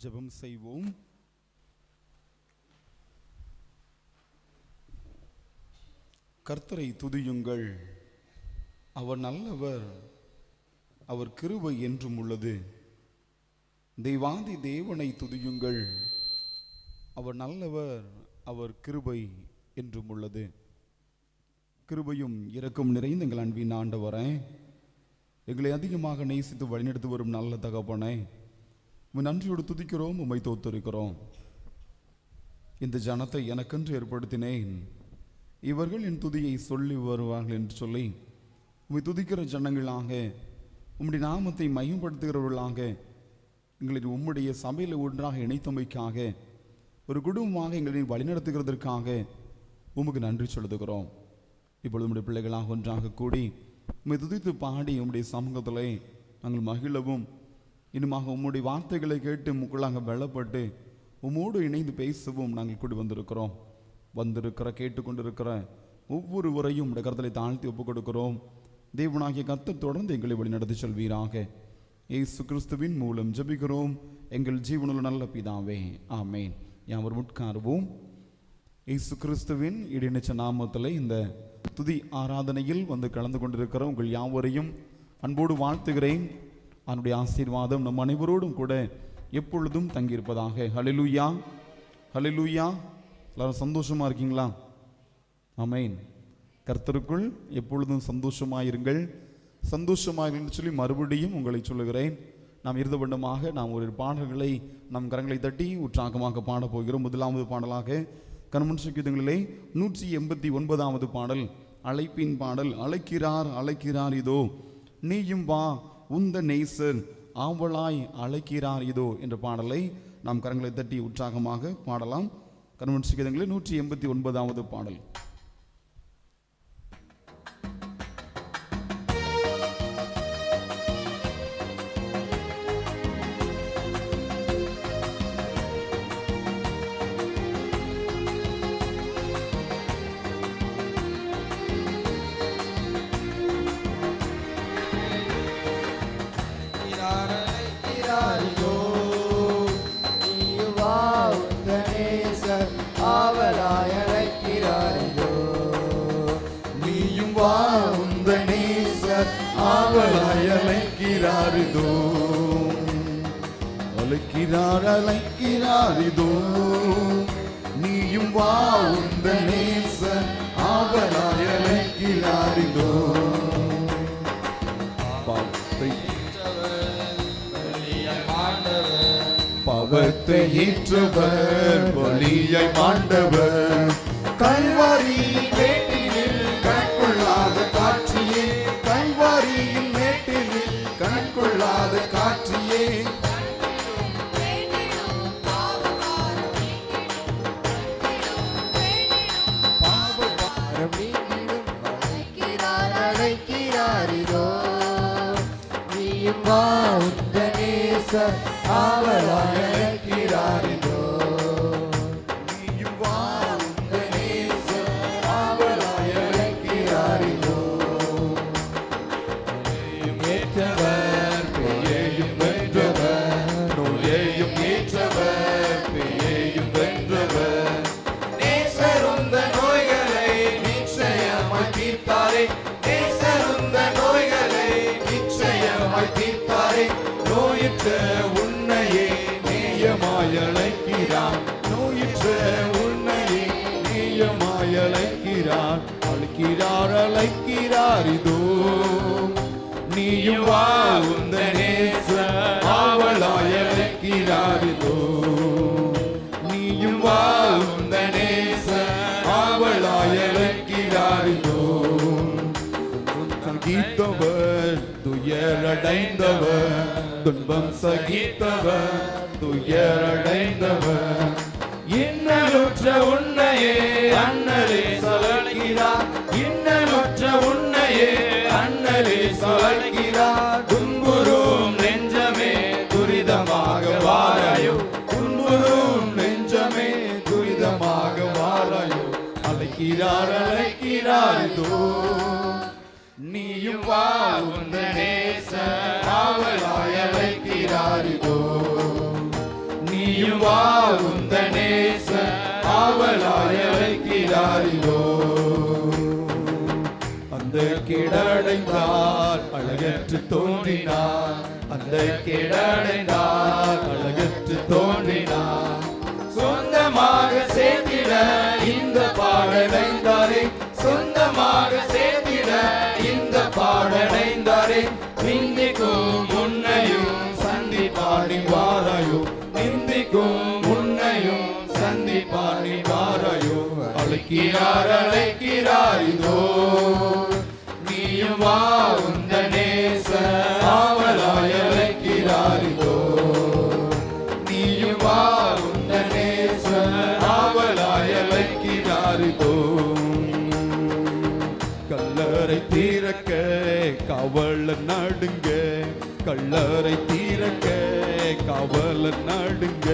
ஜெபம் செய்வோம். கர்த்தரை துதியுங்கள், அவர் நல்லவர், அவர் கிருபை என்றும் உள்ளது. தெய்வாதி தேவனை துதியுங்கள், அவர் நல்லவர், அவர் கிருபை என்றும் உள்ளது. கிருபையும் இரக்கம் நிறைந்த எங்கள் அன்பின் ஆண்டவரே, எங்களை அதிகமாக நேசித்து வழிநடத்தி வரும் நல்ல தகப்பனே, உம்மை நன்றியோடு துதிக்கிறோம், உம்மை தோத்தரிக்கிறோம். இந்த ஜனத்தை எனக்கென்று ஏற்படுத்தினேன், இவர்கள் என் துதியை சொல்லி வருவார்கள் என்று சொல்லி உம்மை துதிக்கிற ஜனங்களாக, உம்முடைய நாமத்தை மையப்படுத்துகிறவர்களாக, எங்களை உம்முடைய சபையில் ஒன்றாக இணைத்தமைக்காக, ஒரு குடும்பமாக எங்களை வழிநடத்துகிறதற்காக உமக்கு நன்றி செலுத்துகிறோம். இப்பொழுது உம்முடைய பிள்ளைகளாக ஒன்றாக கூடி உம்மை துதித்து பாடி உம்முடைய சமூகத்திலே நாங்கள் மகிழவும், இன்னுமாக உம்முடைய வார்த்தைகளை கேட்டு உங்களுக்குள்ளாக வெள்ளப்பட்டு உம்மோடு இணைந்து பேசவும் நாங்கள் கூடி வந்திருக்கிற கேட்டுக்கொண்டிருக்கிற ஒவ்வொருவரையும் உம்முடைய கரத்திலே தாழ்த்தி ஒப்புக் கொடுக்கிறோம். தேவனாகிய கர்த்தர் தொடர்ந்து எங்களை வழிநடத்தி செல்வீராக. இயேசு கிறிஸ்துவின் மூலம் ஜெபிக்கிறோம் எங்கள் ஜீவனுள்ள நல்ல பிதாவே, ஆமேன். யாவரும் உட்காருவோம். இயேசு கிறிஸ்துவின் இடைநிச்ச நாமத்தில் இந்த துதி ஆராதனையில் வந்து கலந்து கொண்டிருக்கிற உங்கள் யாவரையும் அன்போடு வாழ்த்துகிறேன். அவனுடைய ஆசீர்வாதம் நம் அனைவரோடும் கூட எப்பொழுதும் தங்கியிருப்பதாக. ஹல்லேலூயா, ஹல்லேலூயா. எல்லாரும் சந்தோஷமா இருக்கீங்களா? ஆமென். கர்த்தருக்குள் எப்பொழுதும் சந்தோஷமாயிருங்கள், சந்தோஷமாயிருங்கள் சொல்லி மறுபடியும் உங்களை சொல்லுகிறேன். நாம் இருந்தபண்டமாக நாம் ஒரு பாடல்களை நம் கரங்களை தட்டி உற்சாகமாக பாடப் போகிறோம். முதலாவது பாடலாக கண்முன் கீதங்களிலே 189வது பாடல், அழைப்பின் பாடல், அழைக்கிறார் அழைக்கிறார் இதோ நீயும் வா உந்த நேசர் ஆவலாய் அழைக்கிறார் இதோ என்ற பாடலை நாம் கரங்களை தட்டி உற்சாகமாக பாடலாம். கண்முன் கீதங்களிலே 189வது பாடல். அழைக்கிறார் அழைக்கிறார் இதோ நீயும் வா உந்த நேசர் ஆவலாய் அழைக்கிறார் இதோ. பாவத்தை ஏற்றவர் பலியை மாண்டவர், கல்வாரியின் மேட்டினில் கண்கொள்ளாத காட்சியே, கல்வாரியின் மேட்டினில் கண்கொள்ளாத காட்சியே, ஆவலாய் அழைக்கிறார் இதோ நீயும் வா உந்த நேசர் ஆவலாய் அழைக்கிறார் இதோ. ஏற்றவர் பேயையும் வென்றவர், நோயையும் ஏற்றவர் பேயையும் வென்றவர், நேசர் உந்த நோய்களை நிச்சயமாய் தீர்த்தாரே, நேசர் உந்த நோய்களை நிச்சயமாய் தீர்த்தாரே, நோயிற்ற உன்னையே நேயமாய் அழைக்கிறார், நோயிற்ற உன்னையே நேயமாய் அழைக்கிறார், அழைக்கிறார் அழைக்கிறார் இதோ நீயும் வா உந்த நேசர் ஆவலாய் அழைக்கிறார் இதோ நீயும் வா உந்த நேசர் ஆவலாய் அழைக்கிறார் இதோ. சகித்தவர் துயரடைந்தவர், துன்பம் சகித்தவர் துயரடைந்தவர், இன்னலுற்ற உன்னையே அண்ணலே சொல்கிறார், இன்னலுற்ற உன்னையே அண்ணலே சொல்கிறார், துன்புறும் நெஞ்சமே துரிதமாக வாராயோ, துன்புறும் நெஞ்சமே துரிதமாக வாராயோ, அழைக்கிறார் அழைக்கிறார் இதோ நீயும் வா உந்த நேசர் ஆவலாய் அழைக்கிறார் இதோ நீ நீயும் வா உந்த நேச ஆவலாய் அழைக்கிறாரிலோ. அந்த கேடடைந்தால் அழகற்று தோன்றினார், அந்த கேடடைந்தால் அழகற்று தோன்றினார். சொந்தமாக சேர்த்திட இந்த பாடடைந்தாரே, சொந்தமாக சேர்த்திட இந்த பாடடைந்தாரே. நிந்திக்கும் முன்னையும் சந்தி பாடி வாராயோ, நிந்திக்கும் முன்னையும் சந்தி பாடி வாராயோ. அழைக்கிறார் அழைக்கிறார் இதோ, நீயும் வா உந்த நேச ஆவலாய் அழைக்கிறார் இதோ. நீயும் வா உந்த நேச ஆவலாய் அழைக்கிறார் இதோ. கல்லறை தீரக்க காவலர் நடுங்க, கல்லறை தீரக்க காவலர் நடுங்க.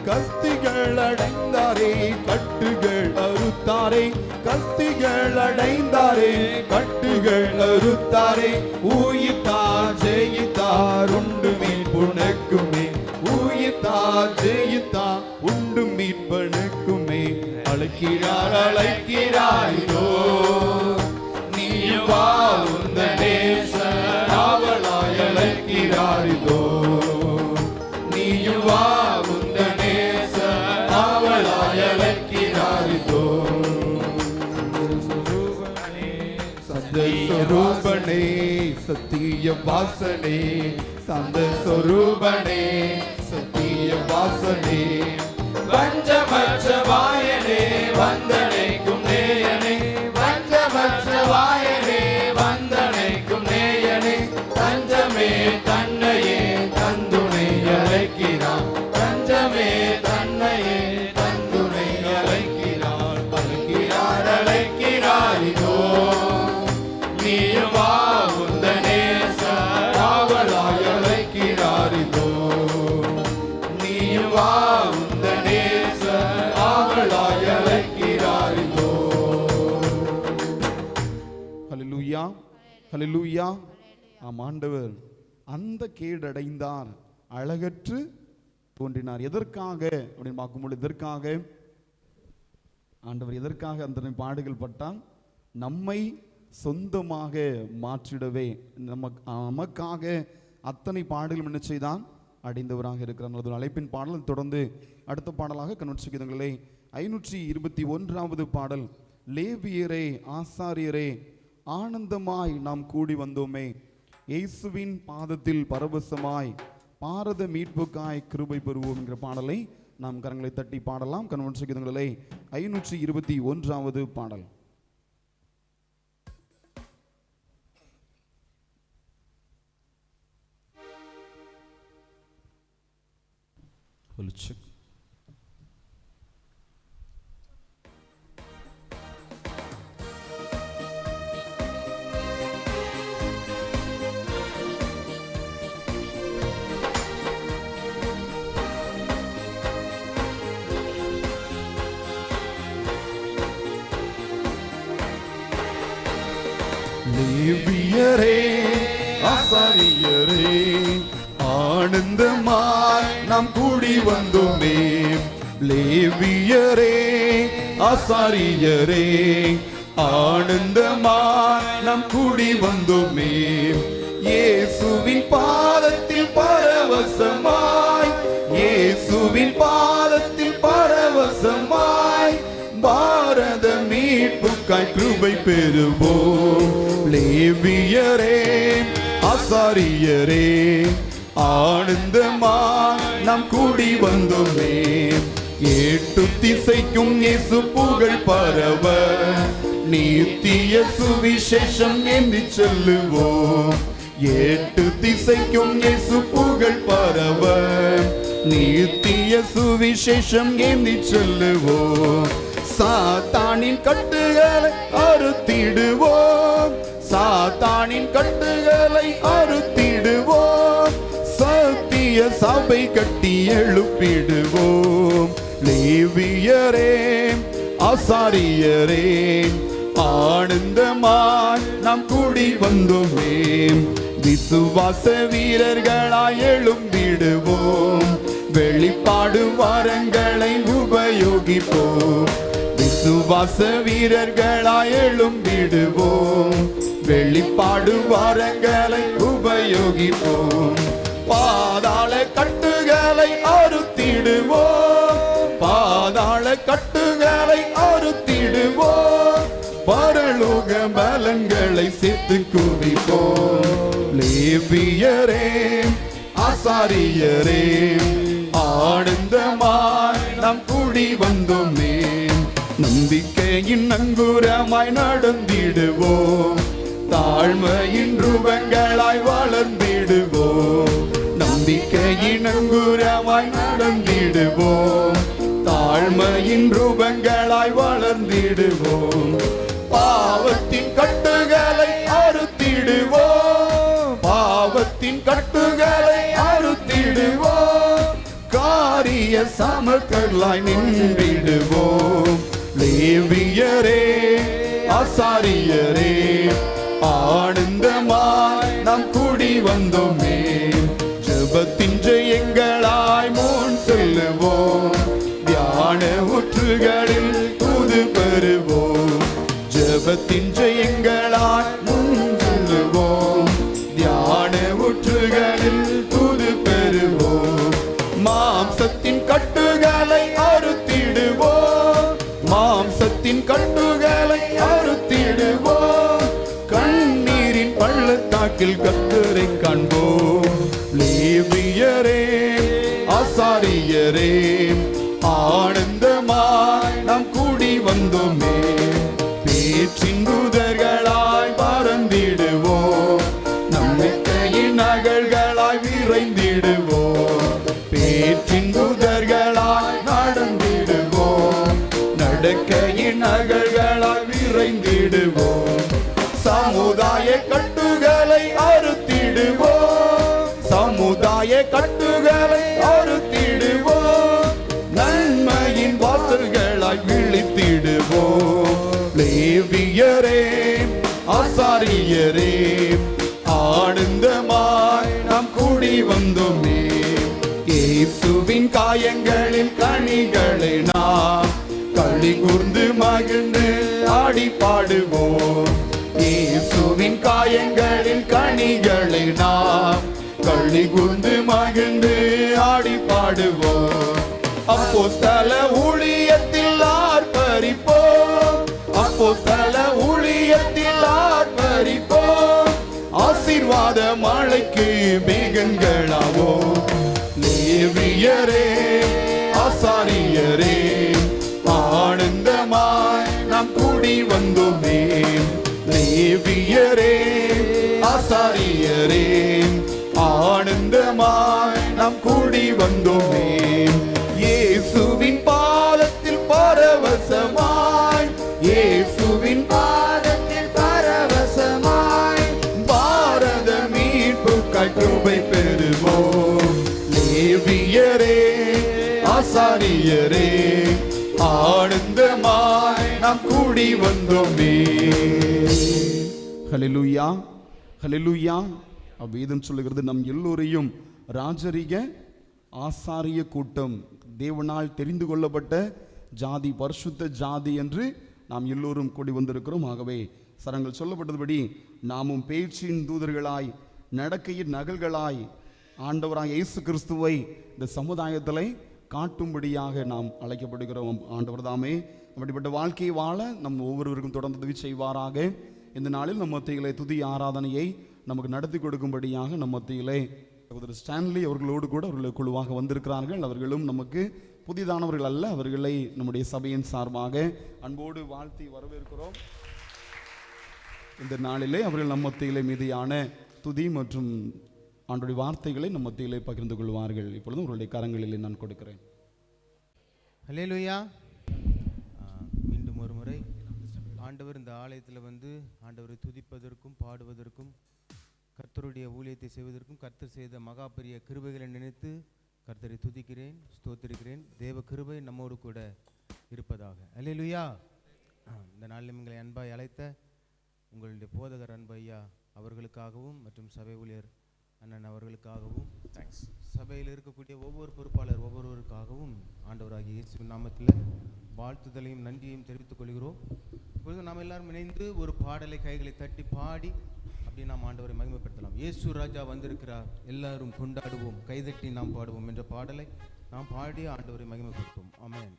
கஸ்திகள் அடைந்தாரே கட்டுகள் அறுத்தாரே, கஸ்திகள் அடைந்தாரே கட்டுகள் அறுத்தாரே. ஊயித்தார் ஜெயித்தார் உண்டு மீட்புனக்குமே, ஊயித்தார் ஜெயித்தார் உண்டு மீட்பனுக்குமே. அழைக்கிறார் அழைக்கிறார் இதோ, நீயும் வா உந்த நேச ஆவலாய் அழைக்கிறார் இதோ. நீயும் வா உந்த நேச ஆவலாய் அழைக்கிறார் இதோ. சந்த சொரூபனே சத்திய வாசனே, சந்த சொரூபனே சத்திய வாசனே. வஞ்சமற்ற வாயனே வந்தனைக்கும் நேயனே, வஞ்சமற்ற வாயனே வந்தனைக்கும் நேயனே. தஞ்சமே தன்னையே தந்துணை அழைக்கிறான், தஞ்சமே தன்னையே தந்துணை அழைக்கிறான். அழைக்கிறார் அழைக்கிறார் இதோ, நீயும் வா உந்த நேச ஆவலாய் அழைக்கிறார் இதோ. நீயும் வா உந்த நேச ஆவலாய் அழைக்கிறார் இதோ. ஹல்லேலூயா ஹல்லேலூயா. ஆம் ஆண்டவர் அந்த கேடடைந்தார் அழகற்று தோன்றினார். எதற்காக அப்படின்னு பார்க்கும்போது, எதற்காக ஆண்டவர் எதற்காக அந்த பாடுகள் பட்டான்? நம்மை சொந்தமாக மாற்றிடவே, நமக்காக அத்தனை பாடுகளும் என்ன செய்தான்? அடைந்தவராக இருக்கிறார். அழைப்பின் பாடல் தொடர்ந்து அடுத்த பாடலாக கண்வட்சிக்கிறங்களே 521வது பாடல். லேவியரே ஆசாரியரே ஆனந்தமாய் நாம் கூடி வந்தோமே, இயேசுவின் பாதத்தில் பரவசமாய் பாரத மீட்புக்காய் கிருபை பெறுவோம் என்கிற பாடலை நாம் கரங்களை தட்டி பாடலாம். கண்வட்சிக்கிறங்களே 521வது பாடல். லேவியரே ஆசாரியரே ஆனந்தமாய் நாம் கூடி வந்தோமே, லேவியரே ஆசாரியரே ஆனந்தமாய் நாம் கூடி வந்தோமே. இயேசுவின் பாதத்தில் பரவசமாய், இயேசுவின் பாதத்தில் பரவசமாய் பாரத மீட்புக்காய் கிருபை பெறுவோம். லேவியரே ஆசாரியரே ஆனந்தமாய் நாம் கூடி வந்தோமே. எட்டு திசைக்கும் இயேசு புகழ் பரவ நித்திய சுவிசேஷம் என்று சொல்லுவோம். எட்டு திசைக்கும் இயேசு புகழ் பரவ நித்திய சுவிசேஷம் என்று சொல்லுவோம். சாத்தானின் கட்டுகளை அறுத்திடுவோம், சாத்தானின் கட்டுகளை அறுத்திடுவோம். சத்திய சபை கட்டி எழுப்பிடுவோம். லேவியரே ஆசாரியரே ஆனந்தமாய் நாம் கூடி வந்தோமே. விசுவாச வீரர்களாய் எழும்பிடுவோம், வெளிப்பாடு வரங்களை உபயோகிப்போம். விசுவாச வீரர்களாய் எழும்பிடுவோம். வெளிப்பாடு வரங்களை உபயோகிப்போம். பாதாள கட்டுகளை அறுத்திடுவோம். பாதாள கட்டுகளை அறுத்திடுவோம். பரலோக பலன்களை சேர்த்து குவிப்போம். லேவியரே ஆசாரியரே ஆனந்தமாய் நாம் கூடி வந்தோமே. நம்பிக்கையின் நங்கூரமாய் நடந்திடுவோம். தாழ்மையின் ரூபங்களாய் வளர்ந்திடுவோம். நம்பிக்கையின் நங்கூரமாய் நடந்திடுவோம். தாழ்மையின் ரூபங்களாய் வளர்ந்திடுவோம். பாவத்தின் கட்டுகளை அறுத்திடுவோம். பாவத்தின் கட்டுகளை அறுத்திடுவோம். காரிய சமர்களாய் நின்றிடுவோம். லேவியரே ஆசாரியரே ஆனந்தமாய் நாம் கூடி வந்தோமே. ஜெபத்தின் ஜெயங்களாய் முன் செல்லுவோம். தியான ஊற்றுகளில் தூது பெறுவோம். ஜெபத்தின் ஜெயங்களாய் முன் செல்லுவோம். தியான ஊற்றுகளில் தூது பெறுவோம். மாம்சத்தின் கட்டுகளை அறுத்திடுவோம். மாம்சத்தின் கட்டுகளை அறுத்திடுவோம். கண்ணீரின் பள்ளத்தாக்கில் கர்த்தரை காண்போம். லேவியரே ஆசாரியரே ஆனந்தமாய் நாம் கூடி வந்தோமே. பேச்சின் தூதர்களாய் பறந்திடுவோம். நம்பிக்கையின் நகல்களாய் விரைந்திடுவோம். பேச்சின் தூதர்களாய் நடந்திடுவோம். நடக்கையின் நகல்களாய் விரைந்திடுவோம். சமுதாய கட்டுகளை அறுத்திடுவோம். சமுதாய கட்டுகளை அறுத்திடுவோம். நன்மையின் வாசல்களாய் விழித்திடுவோம். லேவியரே ஆசாரியரே ஆனந்தமாய் நாம் கூடி வந்தோமே. இயேசுவின் காயங்களின் கனிகளை நாம் களி கூர்ந்து மகிழ்ந்து ஆடி பாடுவோம். இயேசுவின் காயங்களின் கனிகளை நாம் களி கூர்ந்து மகிழ்ந்து ஆடி பாடுவோம். அப்போஸ்தல ஊழியத்தில் ஆர்ப்பரிப்போம். அப்போஸ்தல ஊழியத்தில் ஆர்ப்பரிப்போம். ஆசீர்வாத மழைக்கு மேகங்களாவோம். லேவியரே ஆசாரியரே ஆனந்தமாய் நாம் கூடி வந்தோமே. லேவியரே ஆசாரியரே ஆனந்தமாய் நாம் கூடி வந்தோமே. இயேசுவின் பாதத்தில் பரவசமாய். இயேசுவின் பாதத்தில் பரவசமாய் பாரத மீட்புக்காய் கிருபை பெறுவோம். லேவியரே ஆசாரியரே ஆனந்தமாய் நாம் கூடி வந்தோமே. ஹல்லேலூயா ஹல்லேலூயா. வேதம் சொல்லுகிறது, நம் எல்லோரையும் ராஜரிக ஆசாரிய கூட்டம், தேவனால் தெரிந்து கொள்ளப்பட்ட ஜாதி, பரிசுத்த ஜாதி என்று நாம் எல்லோரும் கூடி வந்திருக்கிறோம். ஆகவே சரங்கள் சொல்லப்பட்டதுபடி நாமும் பேச்சின் தூதர்களாய் நடக்கையின் நகல்களாய் ஆண்டவராய் இயேசு கிறிஸ்துவை இந்த சமுதாயத்தில் காட்டும்படியாக நாம் அழைக்கப்படுகிறோம். ஆண்டவர் தாமே அப்படிப்பட்ட வாழ்க்கையை வாழ நம் ஒவ்வொருவருக்கும் தொடர்ந்து உதவி செய்வாராக. இந்த நாளில் நம் மத்தியிலே துதி ஆராதனையை நமக்கு நடத்தி கொடுக்கும்படியாக நம் மத்தியிலே சகோதரர் ஸ்டான்லி அவர்களோடு கூட அவர்கள் குழுவாக வந்திருக்கிறார்கள். அவர்களும் நமக்கு புதிதானவர்கள் அல்ல, அவர்களை நம்முடைய சபையின் சார்பாக அன்போடு வாழ்த்தி வரவேற்கிறோம். இந்த நாளிலே அவர்கள் நம் மத்தியிலே மீதியான துதி மற்றும் ஆண்டுடைய வார்த்தைகளை நம் மத்தியிலே பகிர்ந்து கொள்வார்கள். இப்பொழுது அவருடைய கரங்களிலே நான் கொடுக்கிறேன். ஹல்லேலூயா. மீண்டும் ஒரு முறை ஆண்டவர் இந்த ஆலயத்தில் வந்து ஆண்டவரை துதிப்பதற்கும் பாடுவதற்கும் கர்த்தருடைய ஊழியத்தை செய்வதற்கும் கர்த்தர் செய்த மகா பெரிய கிருபைகளை நினைத்து கர்த்தரை துதிக்கிறேன், ஸ்தோத்திரிக்கிறேன். தேவ கிருபை நம்மோடு கூட இருப்பதாக. ஹல்லேலூயா. இந்த நாளில் எங்களை அன்பாய் அழைத்த உங்களுடைய போதகர் அன்பு ஐயா அவர்களுக்காகவும் மற்றும் சபை ஊழியர் அண்ணன் அவர்களுக்காகவும் சபையில் இருக்கக்கூடிய ஒவ்வொரு பொறுப்பாளர் ஒவ்வொருவருக்காகவும் ஆண்டவராகிய இயேசுவின் நாமத்தில் வாழ்த்துதலையும் நன்றியையும் தெரிவித்துக் கொள்கிறோம். இப்பொழுது நாம் எல்லாரும் இணைந்து ஒரு பாடலை கைகளை தட்டி பாடி அப்படி நாம் ஆண்டவரை மகிமைப்படுத்தலாம். இயேசு ராஜா வந்திருக்கிறார், எல்லாரும் கொண்டாடுவோம், கைதட்டி நாம் பாடுவோம் என்ற பாடலை நாம் பாடி ஆண்டவரை மகிமைப்படுத்துவோம். ஆமென்.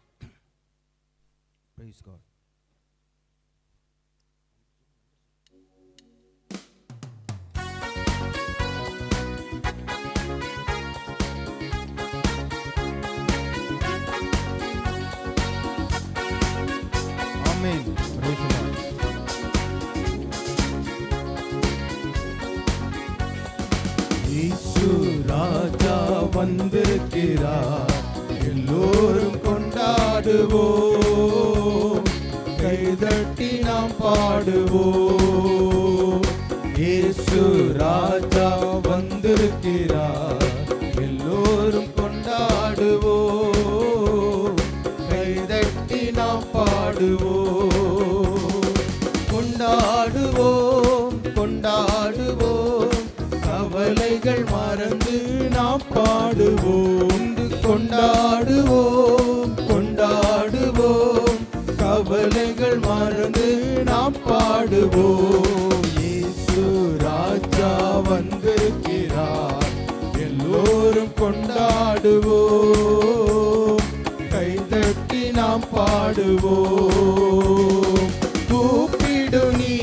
Praise God. Amen. Praise the Lord. இயேசு ராஜா வந்திருக்கிறார், எல்லோரும் கொண்டாடுவோம், கைதட்டி நாம் பாடுவோம். இயேசு ராஜா வந்திருக்கிறார், எல்லோரும் கொண்டாடுவோம், கைதட்டி நாம் பாடுவோம். கொண்டாடுவோம், கொண்டாடுவோம், கவலைகள் மறந்து நாம் பாடுவோம். கொண்டாடுவோம், கொண்டாடுவோம், கவலைகள் மறந்து நாம் பாடுவோம். இயேசு ராஜா வந்திருக்கிறார், எல்லோரும் கொண்டாடுவோம், கைதட்டி நாம் பாடுவோம். கூப்பிடு நீ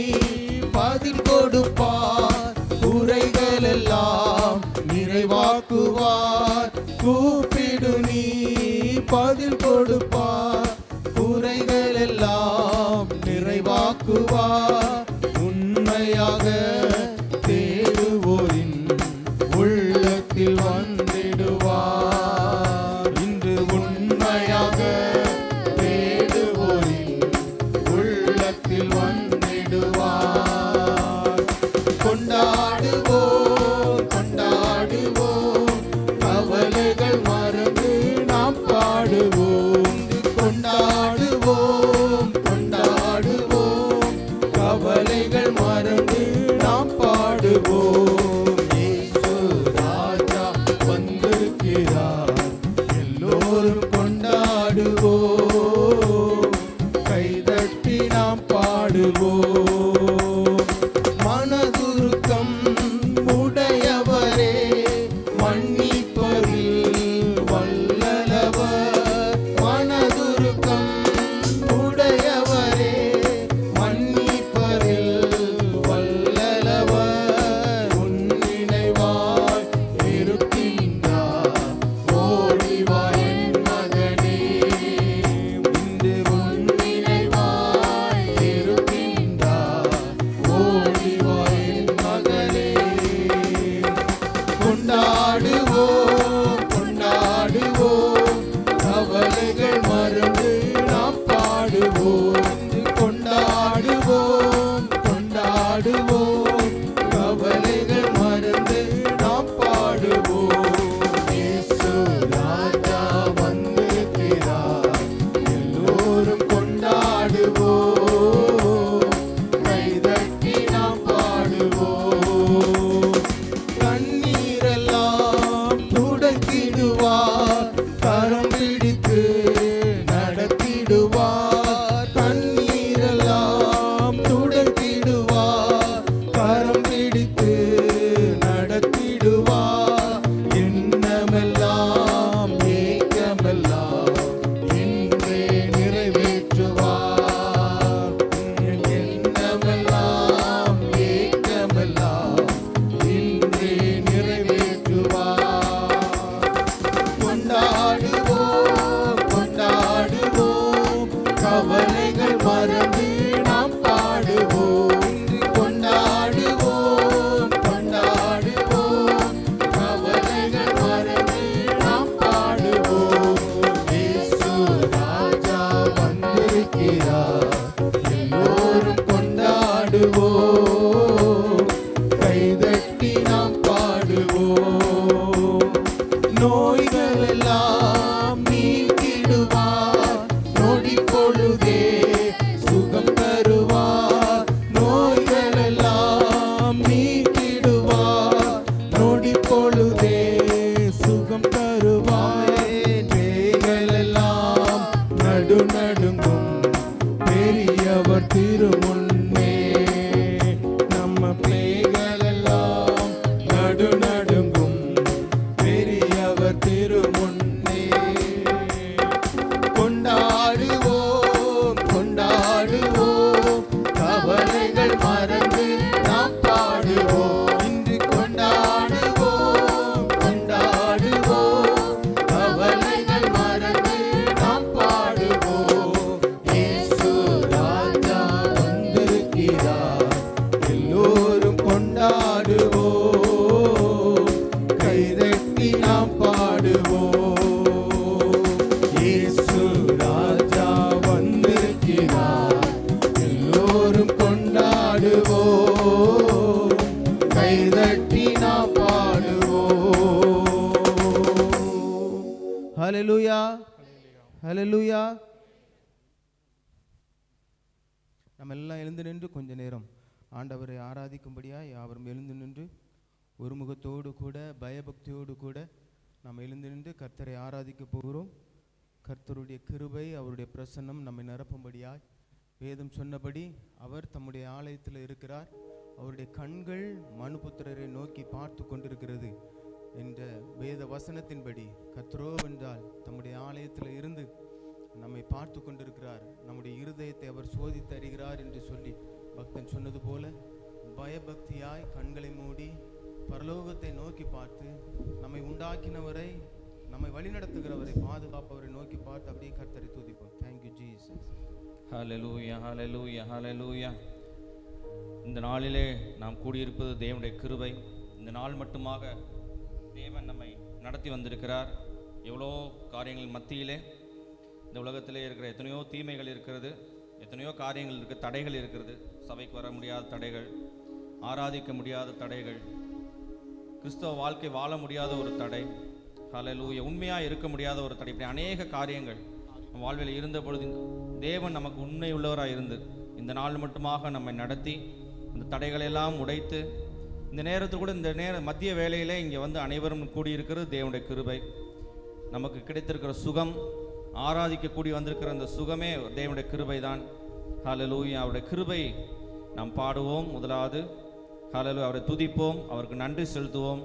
பதில் கொடுப்பார், குறைகள் எல்லாம் நிறைவாக்குவார். கூப்பிடு நீ பதில் கொடுப்பார், குறைகள் எல்லாம் நிறைவாக்குவார். உண்மையாக தேடுவோரின் உள்ளத்தில் வந்திடுவார். இன்று உண்மையாக தேடுவோரின் உள்ளத்தில் வந்திடுவார். கொண்டாடுவோம், கொண்டாடுவோம், கவலைகள் மறந்து நாம் பாடுவோம். கொண்டாடுவோம், கொண்டாடுவோம், கவலைகள் மறந்து நாம் பாடுவோம். இயேசு ராஜா வந்திருக்கிறார், எல்லோரும் கொண்டாடுவோம், கைதட்டி நாம் பாடுவோம். மனதுருக்கம் உடையவரே, மன்னிப்பதில் வல்லவர். மனதுருக்கம் உடையவரே, மன்னிப்பதில் வல்லவர். உன் நினைவாய் இருக்கின்றார், ஓடி வா என் மகனே. இன்று உன் நினைவாய் இருக்கின்றார், ஓடி வா என் மகனே. கொண்டாடுவோம், கொண்டாடுவோம், கவலைகள் மறந்து நாம் பாடுவோம். கொண்டாடுவோம், கொண்டாடுவோம், கவலைகள் மறந்து நாம் பாடுவோம். இயேசு ராஜா வந்திருக்கிறார், எல்லோரும் கொண்டாடுவோம், கைதட்டி நாம் பாடுவோம். கண்ணீரெல்லாம் துடைத்திடுவார், கரம் பிடித்து நடத்திடுவார். கண்ணீரெல்லாம் துடைத்திடுவார், கரம் பிடித்து நடத்திடுவார். எண்ணமெல்லாம் ஏக்கமெல்லாம் இன்றே நிறைவேற்றுவார். எண்ணமெல்லாம் ஏக்கமெல்லாம் இன்றே நிறைவேற்றுவார். கொண்டாடுவோம், கொண்டாடுவோம், கவலைகள் மறந்து நாம் பாடுவோம். கொண்டாடுவோம், கொண்டாடுவோம், கவலைகள் மறந்து நாம் பாடுவோம். இயேசு ராஜா வந்திருக்கிறார், எல்லோரும் கொண்டாடுவோம், கைதட்டி நாம் பாடுவோம். நோய்கள் எல்லாம் ஹல்லேலூயா, ஹல்லேலூயா. நம்ம எல்லாம் எழுந்து நின்று கொஞ்ச நேரம் ஆண்டவரை ஆராதிக்கும்படியாக யாவரும் எழுந்து நின்று ஒரு முகத்தோடு கூட பயபக்தியோடு கூட நாம் எழுந்து நின்று கர்த்தரை ஆராதிக்க போகிறோம். கர்த்தருடைய கிருபை, அவருடைய பிரசன்னம் நம்மை நிரப்பும்படியாய் வேதம் சொன்னபடி அவர் தம்முடைய ஆலயத்தில் இருக்கிறார். அவருடைய கண்கள் மனுபுத்திரரை நோக்கி பார்த்து கொண்டிருக்கிறது என்ற வேத வசனத்தின்படி கர்த்தரோ என்றால் தம்முடைய ஆலயத்தில் இருந்து நம்மை பார்த்து கொண்டிருக்கிறார். நம்முடைய இருதயத்தை அவர் சோதித்து அறிகிறார் என்று சொல்லி பக்தன் சொன்னது போல பயபக்தியாய் கண்களை மூடி பரலோகத்தை நோக்கி பார்த்து நம்மை உண்டாக்கினவரை, நம்மை வழிநடத்துகிறவரை, பாதுகாப்பவரை நோக்கி பார்த்து அப்படியே கர்த்தரை துதிப்போம். Thank you Jesus. Hallelujah, hallelujah, hallelujah. இந்த நாளிலே நாம் கூடியிருப்பது தேவனுடைய கிருபை. இந்த நாள் மட்டுமாக தேவன் நம்மை நடத்தி வந்திருக்கிறார். எவ்வளோ காரியங்கள் மத்தியிலே இந்த உலகத்திலே இருக்கிற எத்தனையோ தீமைகள் இருக்கிறது, எத்தனையோ காரியங்கள் இருக்குது, தடைகள் இருக்கிறது. சபைக்கு வர முடியாத தடைகள், ஆராதிக்க முடியாத தடைகள், கிறிஸ்தவ வாழ்க்கை வாழ முடியாத ஒரு தடை, ஹல்லேலூயா, உண்மையாக இருக்க முடியாத ஒரு தடை. இப்படி அநேக காரியங்கள் வாழ்வில் இருந்த பொழுது தேவன் நமக்கு உண்மை உள்ளவராக இருந்து இந்த நாள் மட்டுமாக நம்மை நடத்தி இந்த தடைகளெல்லாம் உடைத்து இந்த நேரத்தில் கூட இந்த மத்திய வேளையிலே இங்கே வந்து அனைவரும் கூடியிருக்கிறது தேவனுடைய கிருபை. நமக்கு கிடைத்திருக்கிற சுகம், ஆராதிக்க வந்திருக்கிற அந்த சுகமே தேவனுடைய கிருபை தான். ஹல்லேலூயா. அவருடைய கிருபை நாம் பாடுவோம். முதலாவது ஹல்லேலூயா, அவரை துதிப்போம், அவருக்கு நன்றி செலுத்துவோம்.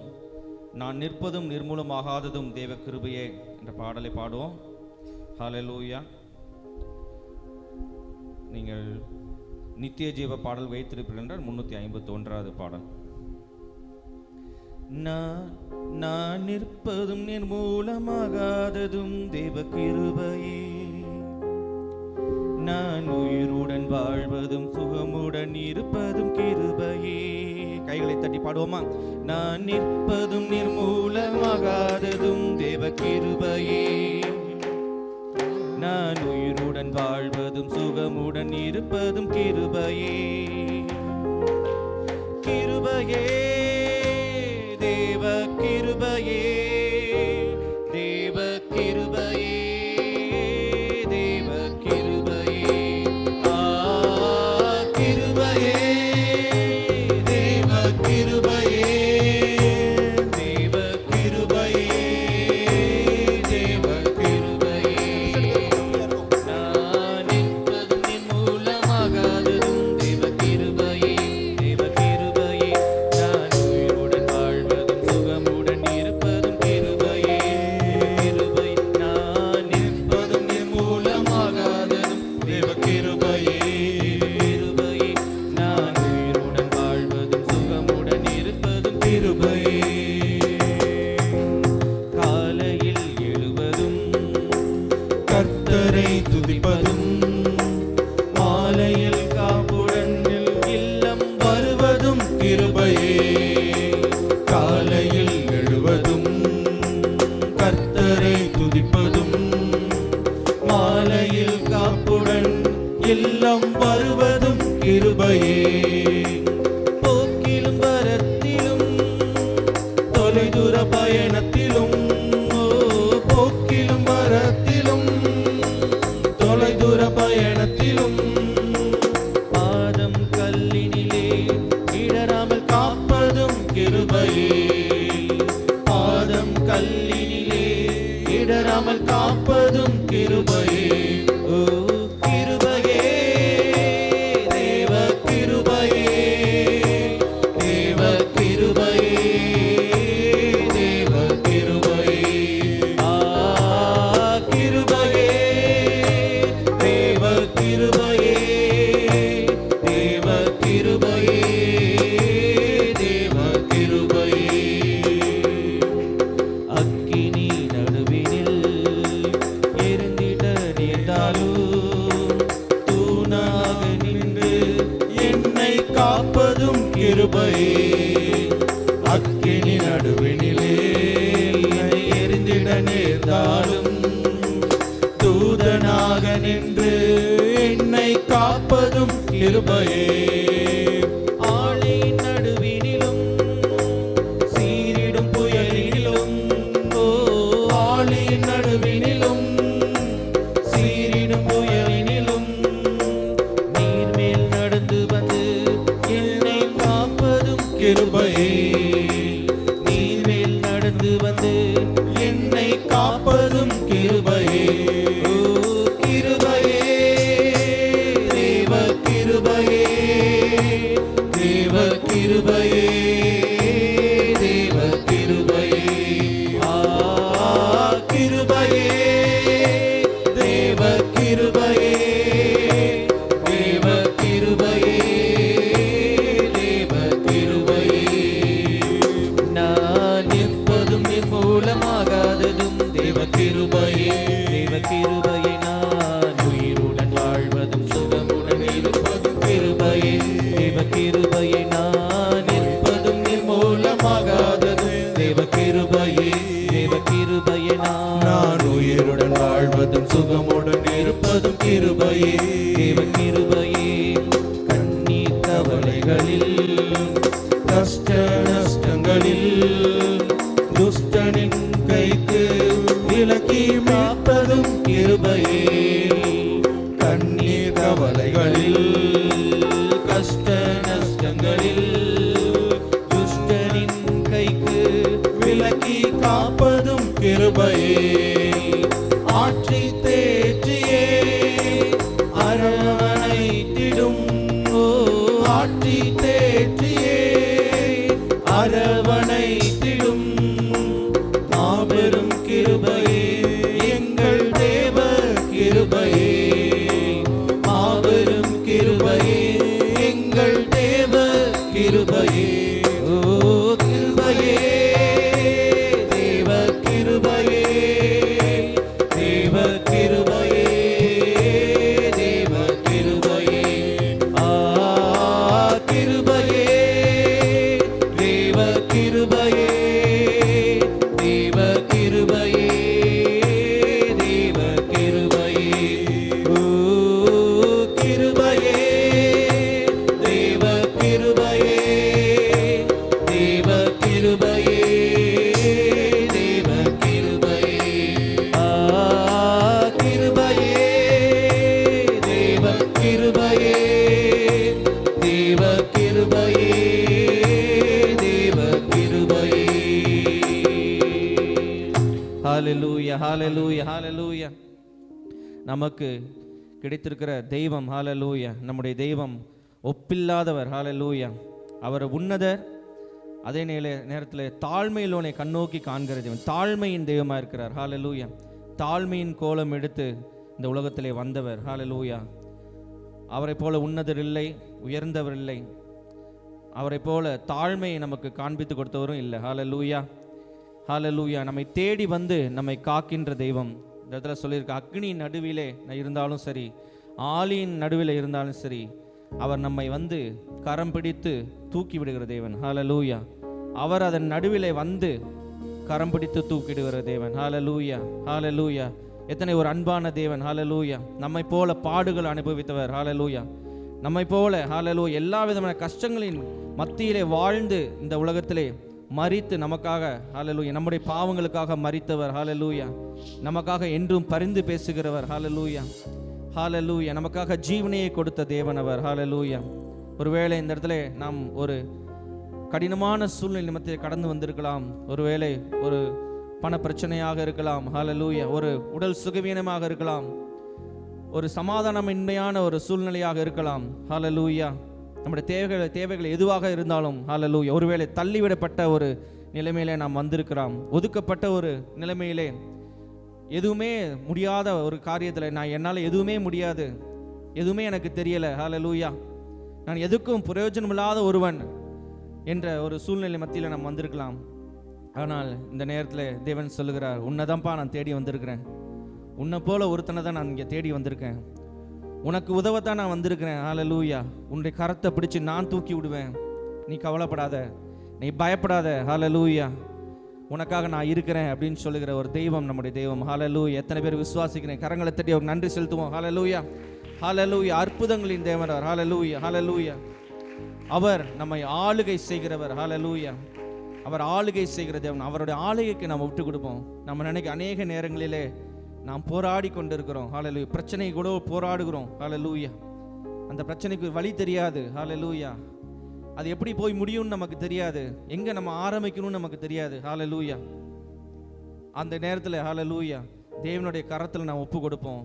நான் நிற்பதும் நிர்மூலமாகாததும் தேவ கிருபையே என்ற பாடலை பாடுவோம். ஹல்லேலூயா. நீங்கள் நித்திய ஜீவ பாடல் வைத்திருப்பீர்கள் என்றால் 351வது பாடல். நான் நிற்பதும் நிர்மூலமாகாததும் தேவ கிருபையே, நான் உயிருடன் வாழ்வதும் சுகமுடன் இருப்பதும் கிருபையே. கைகளை தட்டி பாடுவோமா? நான் நிற்பதும் நிர்மூலமாகாததும் தேவ கிருபையே, நான் உயிருடன் வாழ்வதும் சுகமுடன் இருப்பதும் கிருபையே. கிருபையே, தேவ கிருபையே, தேவ கிருபையே, தேவ கிருபையே. கிருபையே, தேவ கிருபையே, தேவ கிருபையே, தேவ கிருபையே. நான் நிற்பதும் நிர்மூலமாகாததும் தேவ கிருபையே, தேவ கிருபையே, நான் உயிருடன் வாழ்வதும் சுகமுடன் இருப்பதும் கிருபையே. கிருபை, நான் நிற்பதும் நிர்மூலமாகாததும் தேவ கிருபையே, கிருபையே, நான் உயிருடன் வாழ்வதும் சுகமுடன் இருப்பதும் கிருபையே. காலையில் எழுவதும் கர்த்தரை துதிப்பதும், மாலையில் காப்புடன் இல்லம் வருவதும் கிருபையே. காலையில் எழுவதும் கர்த்தரை துதிப்பதும், மாலையில் காப்புடன் இல்லம் வருவதும் கிருபையே. போக்கிலும் வரத்திலும் தொலைதூர பயணத்திலும், போக்கிலும் வரத்திலும், தொலைதூர பயணத்திலும் பாதம் கல்லினிலே இடராமல் காப்பதும் கிருபையே. பாதம் கல்லினிலே இடராமல் காப்பதும் கிருபையே. ஓ கிருபையே, தேவ கிருபையே, தேவ கிருபையே, தேவ கிருபையே. கிருபையே, தேவ கிருபையே, தேவ கிருபையே, தேவ கிருபையே. அக்கினி நடுவினில் எரிந்திட நேர்ந்தாலும் தூணாக நின்று என்னை காப்பதும் கிருபையே. அக்கினி நடுவினிலே என்னை எரிந்திட நேர்ந்தாலும் தூதனாக நின்று என்னை காப்பதும் கிருபையே. ஆளின் நடுவினிலும் சீரிடும் புயலிலும், ஓ ஆழியின் நடுவினிலும், நிற்பதும் கிருபையே. ஓ கிருபையே, தேவ கிருபையே, தேவ கிருபையே, தேவ கிருபையே. ஆ கிருபையே, தேவ கிருபையே, தேவ கிருபையே, தேவ கிருபையே. நான் நிற்பதும் நிர்மூலமாகாததும் தேவ கிருபையே, தேவ கிருபையே. நான் உயிருடன் வாழ்வதும் சுகமுடன் இருப்பதும் கிருபையே, தேவ கிருபையே. நான் நிற்பதும் நிர்மூலமாகாததும் தேவ கிருபையே, தேவ கிருபையே. நான் உயிருடன் வாழ்வதும் சுகமுடன் இருப்பதும் கிருபையே, தேவ கிருபையே. கண்ணீர் கவலைகளில் கஷ்ட நஷ்டங்களில் துஷ்டனின் கைக்கு விலக்கி மீட்பதும் கிருபையே. கண்ணீர் கவலைகளில் கஷ்ட நஷ்டங்களில் துஷ்டனின் கைக்கு விலக்கி காப்பதும் கிருபையே. ஆற்றி தேற்றியே அரவணைத்திடும், ஓ ஆற்றி தேற்றியே அரவணைத்திடும் மாபெரும் கிருபையே, எங்கள் தேவ கிருபையே. மாபெரும் கிருபையே, எங்கள் தேவ கிருபையே. ஓ கிருபையே, தேவ கிருபையே, தேவ கிருபையே, தேவ கிருபையே. ஆ கிருபையே, தேவ கிருபையே, தேவ கிருபையே, தேவ கிருபையே. ஓ கிருபையே, தேவ கிருபையே, தேவ கிருபையே, தேவ கிருபையே. ஆ கிருபையே, தேவ கிருபையே, தேவ கிருபையே, தேவ கிருபையே. ஹalleluya, ஹalleluya, ஹalleluya. நமக்கு கிடைத்திருக்கிற தெய்வம், ஹalleluya, நம்முடைய தெய்வம் ஒப்பில்லாதவர், ஹalleluya. அவர் உன்னதர், அதே நேரத்தில் தாழ்மையிலோனை கண்ணோக்கி காண்கிற தெய்வம், தாழ்மையின் தெய்வமாக இருக்கிறார், ஹalleluya. தாழ்மையின் கோலம் எடுத்து இந்த உலகத்திலே வந்தவர், ஹalleluya. அவரை போல உன்னதர் இல்லை, உயர்ந்தவர் இல்லை. அவரை போல தாழ்மையை நமக்கு காண்பித்து கொடுத்தவரும் இல்லை, ஹalleluya, ஹalleluya. நம்மை தேடி வந்து நம்மை காக்கின்ற தெய்வம். இந்த இடத்துல சொல்லியிருக்க, அக்னியின் நடுவிலே இருந்தாலும் சரி, ஆலியின் நடுவில் இருந்தாலும் சரி, அவர் நம்மை வந்து கரம் பிடித்து தூக்கி விடுகிற தேவன், ஹalleluya. அவர் அதன் நடுவிலே வந்து கரம் பிடித்து தூக்கிடுகிற தேவன், ஹalleluya, ஹalleluya. எத்தனை ஒரு அன்பான தேவன், ஹalleluya. நம்மை போல பாடுகள் அனுபவித்தவர், ஹalleluya. நம்மை போல, ஹalleluya, எல்லா விதமான கஷ்டங்களின் மத்தியிலே வாழ்ந்து இந்த உலகத்திலே மரித்து நமக்காக, ஹalleluya, நம்முடைய பாவங்களுக்காக மரித்தவர், ஹalleluya. நமக்காக என்றும் பரிந்து பேசுகிறவர், ஹalleluya, ஹalleluya. நமக்காக ஜீவனையை கொடுத்த தேவன் அவர், ஹalleluya. ஒருவேளை இந்த இடத்துல நாம் ஒரு கடினமான சூழ்நிலை நிமித்தத்தில் கடந்து வந்திருக்கலாம். ஒருவேளை ஒரு பண பிரச்சனையாக இருக்கலாம், ஹalleluya. ஒரு உடல் சுகவீனமாக இருக்கலாம், ஒரு சமாதானமின்மையான ஒரு சூழ்நிலையாக இருக்கலாம், ஹalleluya. நம்முடைய தேவைகள் எதுவாக இருந்தாலும், ஹalleluya. ஒருவேளை தள்ளிவிடப்பட்ட ஒரு நிலைமையிலே நாம் வந்திருக்கிறோம், ஒதுக்கப்பட்ட ஒரு நிலைமையிலே, எதுவுமே முடியாத ஒரு காரியத்தில் என்னால் எதுவுமே முடியாது, எதுவுமே எனக்கு தெரியலை, ஹalleluya, நான் எதுக்கும் பிரயோஜனமில்லாத ஒருவன் என்ற ஒரு சூழ்நிலை மத்தியில் நாம் வந்திருக்கலாம். ஆனால் இந்த நேரத்தில் தேவன் சொல்லுகிறார், உன்னைதான்ப்பா நான் தேடி வந்திருக்கிறேன், உன்னை போல ஒருத்தனை தான் நான் இங்கே தேடி வந்திருக்கேன், உனக்கு உதவத்தான் நான் வந்திருக்கிறேன், ஹalleluya. உன்னுடைய கரத்தை பிடிச்சு நான் தூக்கி விடுவேன், நீ கவலைப்படாத, நீ பயப்படாத, ஹalleluya, உனக்காக நான் இருக்கிறேன் அப்படின்னு சொல்லுகிற ஒரு தெய்வம் நம்முடைய தெய்வம், ஹalleluya. எத்தனை பேர் விசுவாசிக்கிறேன்? கரங்களை தட்டி அவருக்கு நன்றி செலுத்துவோம், ஹalleluya, ஹalleluya. அற்புதங்களின் தேவன் அவர், ஹalleluya, ஹalleluya. அவர் நம்மை ஆளுகை செய்கிறவர், ஹalleluya. அவர் ஆளுகை செய்கிற தேவன். அவருடைய ஆளுகைக்கு நாம் விட்டு கொடுப்போம். நம்ம நினைக்க அநேக நேரங்களிலே நாம் போராடி கொண்டு இருக்கிறோம், ஹalleluya. பிரச்சனை கூட போராடுகிறோம், ஹalleluya. அந்த பிரச்சனைக்கு வழி தெரியாது, ஹalleluya. அது எப்படி போய் முடியும்னு நமக்கு தெரியாது, எங்க நம்ம ஆரம்பிக்கணும்னு நமக்கு தெரியாது, ஹalleluya. அந்த நேரத்தில், ஹalleluya, தேவனுடைய கரத்தில் நாம் ஒப்பு கொடுப்போம்.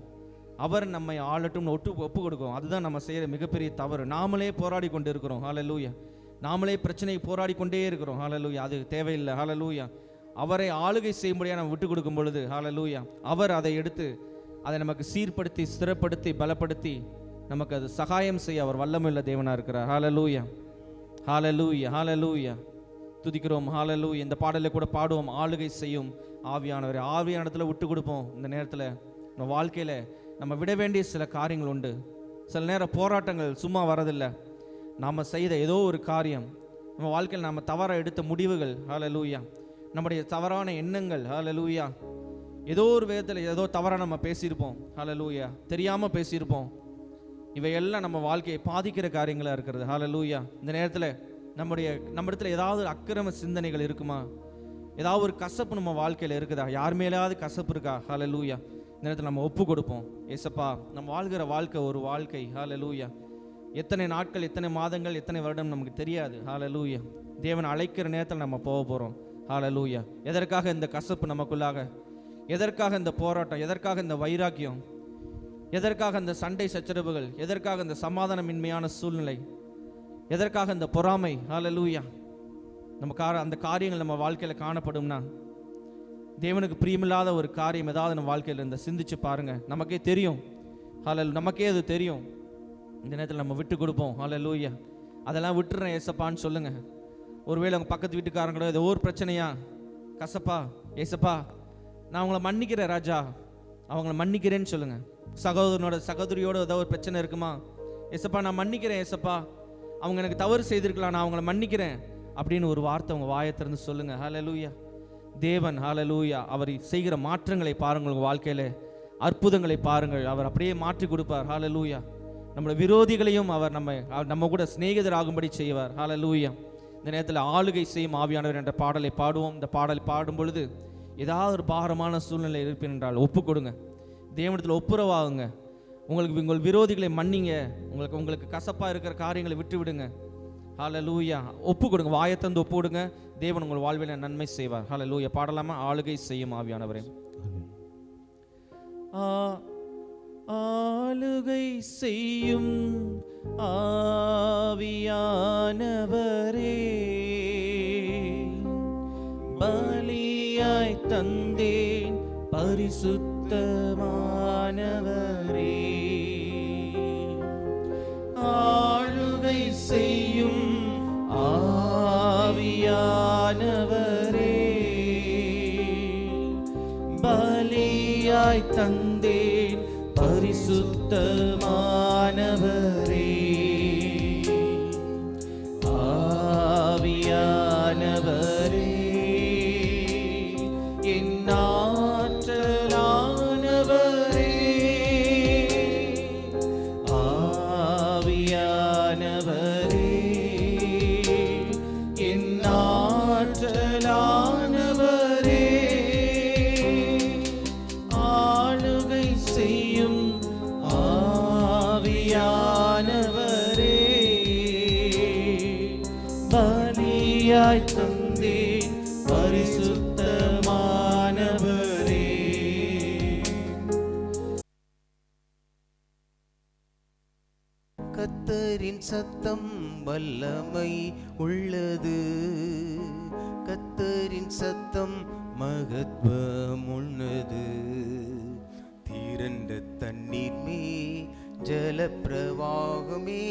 அவர் நம்மை ஆளட்டும்னு ஒப்பு கொடுக்கும். அதுதான் நம்ம செய்கிற மிகப்பெரிய தவறு. நாமளே போராடி கொண்டு இருக்கிறோம். ஹல்லேலூயா. நாமளே பிரச்சனையை போராடி கொண்டே இருக்கிறோம். ஹல்லேலூயா. அது தேவையில்லை. ஹல்லேலூயா. அவரை ஆளுகை செய்யும்படியாக நம்ம விட்டு கொடுக்கும் பொழுது ஹல்லேலூயா, அவர் அதை எடுத்து அதை நமக்கு சீர்படுத்தி ஸ்திரப்படுத்தி பலப்படுத்தி நமக்கு அது சகாயம் செய்ய அவர் வல்லமையுள்ள தேவனாக இருக்கிறார். ஹல்லேலூயா. ஹல்லேலூயா. ஹல்லேலூயா. துதிக்கிறோம். ஹல்லேலூயா. இந்த பாடலை கூட பாடுவோம். ஆளுகை செய்யும் ஆவியானவரை. ஆவியான இடத்துல விட்டு கொடுப்போம். இந்த நேரத்தில் நம்ம வாழ்க்கையில் நம்ம விட வேண்டிய சில காரியங்கள் உண்டு. சில நேரம் போராட்டங்கள் சும்மா வரதில்லை. நாம் செய்த ஏதோ ஒரு காரியம், நம்ம வாழ்க்கையில் நாம் தவறாக எடுத்த முடிவுகள், ஹல்லேலூயா, நம்முடைய தவறான எண்ணங்கள், ஹல்லேலூயா, ஏதோ ஒரு விதத்தில் ஏதோ தவறாக நம்ம பேசியிருப்போம், ஹல்லேலூயா, தெரியாமல் பேசியிருப்போம். இவையெல்லாம் நம்ம வாழ்க்கையை பாதிக்கிற காரியங்களாக இருக்கிறது. ஹல்லேலூயா. இந்த நேரத்தில் நம்ம இடத்துல ஏதாவது அக்கிரம சிந்தனைகள் இருக்குமா? ஏதாவது ஒரு கசப்பு நம்ம வாழ்க்கையில் இருக்குதா? யார் மேலாவது கசப்பு இருக்கா? ஹல்லேலூயா. இந்த நேரத்தில் நம்ம ஒப்பு கொடுப்போம். ஏசப்பா, நம்ம வாழ்கிற வாழ்க்கை ஒரு வாழ்க்கை. ஹல்லேலூயா. எத்தனை நாட்கள், எத்தனை மாதங்கள், எத்தனை வருடம் நமக்கு தெரியாது. ஹல்லேலூயா. தேவன் அழைக்கிற நேரத்தில் நம்ம போக போகிறோம். ஹல்லேலூயா. எதற்காக இந்த கசப்பு நமக்குள்ளாக? எதற்காக இந்த போராட்டம்? எதற்காக இந்த வைராக்கியம்? எதற்காக இந்த சண்டை சச்சரவுகள்? எதற்காக இந்த சமாதானமின்மையான சூழ்நிலை? எதற்காக இந்த பொறாமை? ஹல்லேலூயா. அந்த காரியங்கள் நம்ம வாழ்க்கையில் காணப்படும்னா, தேவனுக்கு பிரியமில்லாத ஒரு காரியம் ஏதாவது நம்ம வாழ்க்கையில் இருந்த சிந்திச்சு பாருங்க. நமக்கே தெரியும். ஹல்லேலூயா. நமக்கே அது தெரியும். இந்த நேரத்தில் நம்ம விட்டு கொடுப்போம். ஹல்லேலூயா. அதெல்லாம் விட்டுறேன் ஏசப்பான்னு சொல்லுங்க. ஒருவேளை அவங்க பக்கத்து வீட்டுக்காரங்களோ ஏதோ ஒரு பிரச்சனையா, கசப்பா, ஏசப்பா நான் அவங்கள மன்னிக்கிறேன் ராஜா, அவங்கள மன்னிக்கிறேன்னு சொல்லுங்க. சகோதரியோட ஏதோ ஒரு பிரச்சனை இருக்குமா? ஏசப்பா நான் மன்னிக்கிறேன் ஏசப்பா, அவங்க எனக்கு தவறு செய்திருக்கலாம், நான் அவங்கள மன்னிக்கிறேன் அப்படின்னு ஒரு வார்த்தை உங்கள் வாயை திறந்து சொல்லுங்க. ஹல்லேலூயா. தேவன் ஹல்லேலூயா அவர் செய்கிற மாற்றங்களை பாருங்கள். உங்கள் வாழ்க்கையில் அற்புதங்களை பாருங்கள். அவர் அப்படியே மாற்றி கொடுப்பார். ஹல்லேலூயா. நம்முடைய விரோதிகளையும் அவர் நம்ம கூட சிநேகிதராகும்படி செய்வார். ஹல்லேலூயா. இந்த நேரத்தில் ஆளுகை செய்யும் ஆவியானவர் என்ற பாடலை பாடுவோம். இந்த பாடலை பாடும் பொழுது ஏதாவது ஒரு பாரமான சூழ்நிலை இருப்பேன் என்றால் ஒப்பு கொடுங்க. தேவனிடத்தில் ஒப்புரவாகுங்க. உங்கள் விரோதிகளை மன்னிங்க. உங்களுக்கு கசப்பாக இருக்கிற காரியங்களை விட்டு விடுங்க. ஹல்லேலூயா. ஒப்பு கொடுங்க. வாயை தந்து ஒப்பு கொடுங்க. தேவன் உங்கள் வாழ்வில் நன்மை செய்வார். ஹல்லேலூயா. பாடலாமா? ஆளுகை செய்யும் ஆவியானவரே. ஆளுகை செய்யும் ஆவியானவரே, பலியாய் தந்தேன் பரிசுத்தமானவரே. ஆளுகை செய்யும் ஆவியானவரே, பலியாய் தந்தேன் பரிசுத்தமானவரே. ஆவியானவரே, என் ஆற்றலானவரே, ஆவியானவரே, என் ஆற்றலானவரே, ஆளுகை செய்யும் ஆவியானவரே, பலியாய் தந்தேன் பரிசுத்தமானவரே. கர்த்தரின் சத்தம் வல்லமை உள்ளது, கர்த்தரின் சத்தம் மகத்துவம் உள்ளது. திரண்ட தண்ணீர் மே ஜலப்பிரவாகமே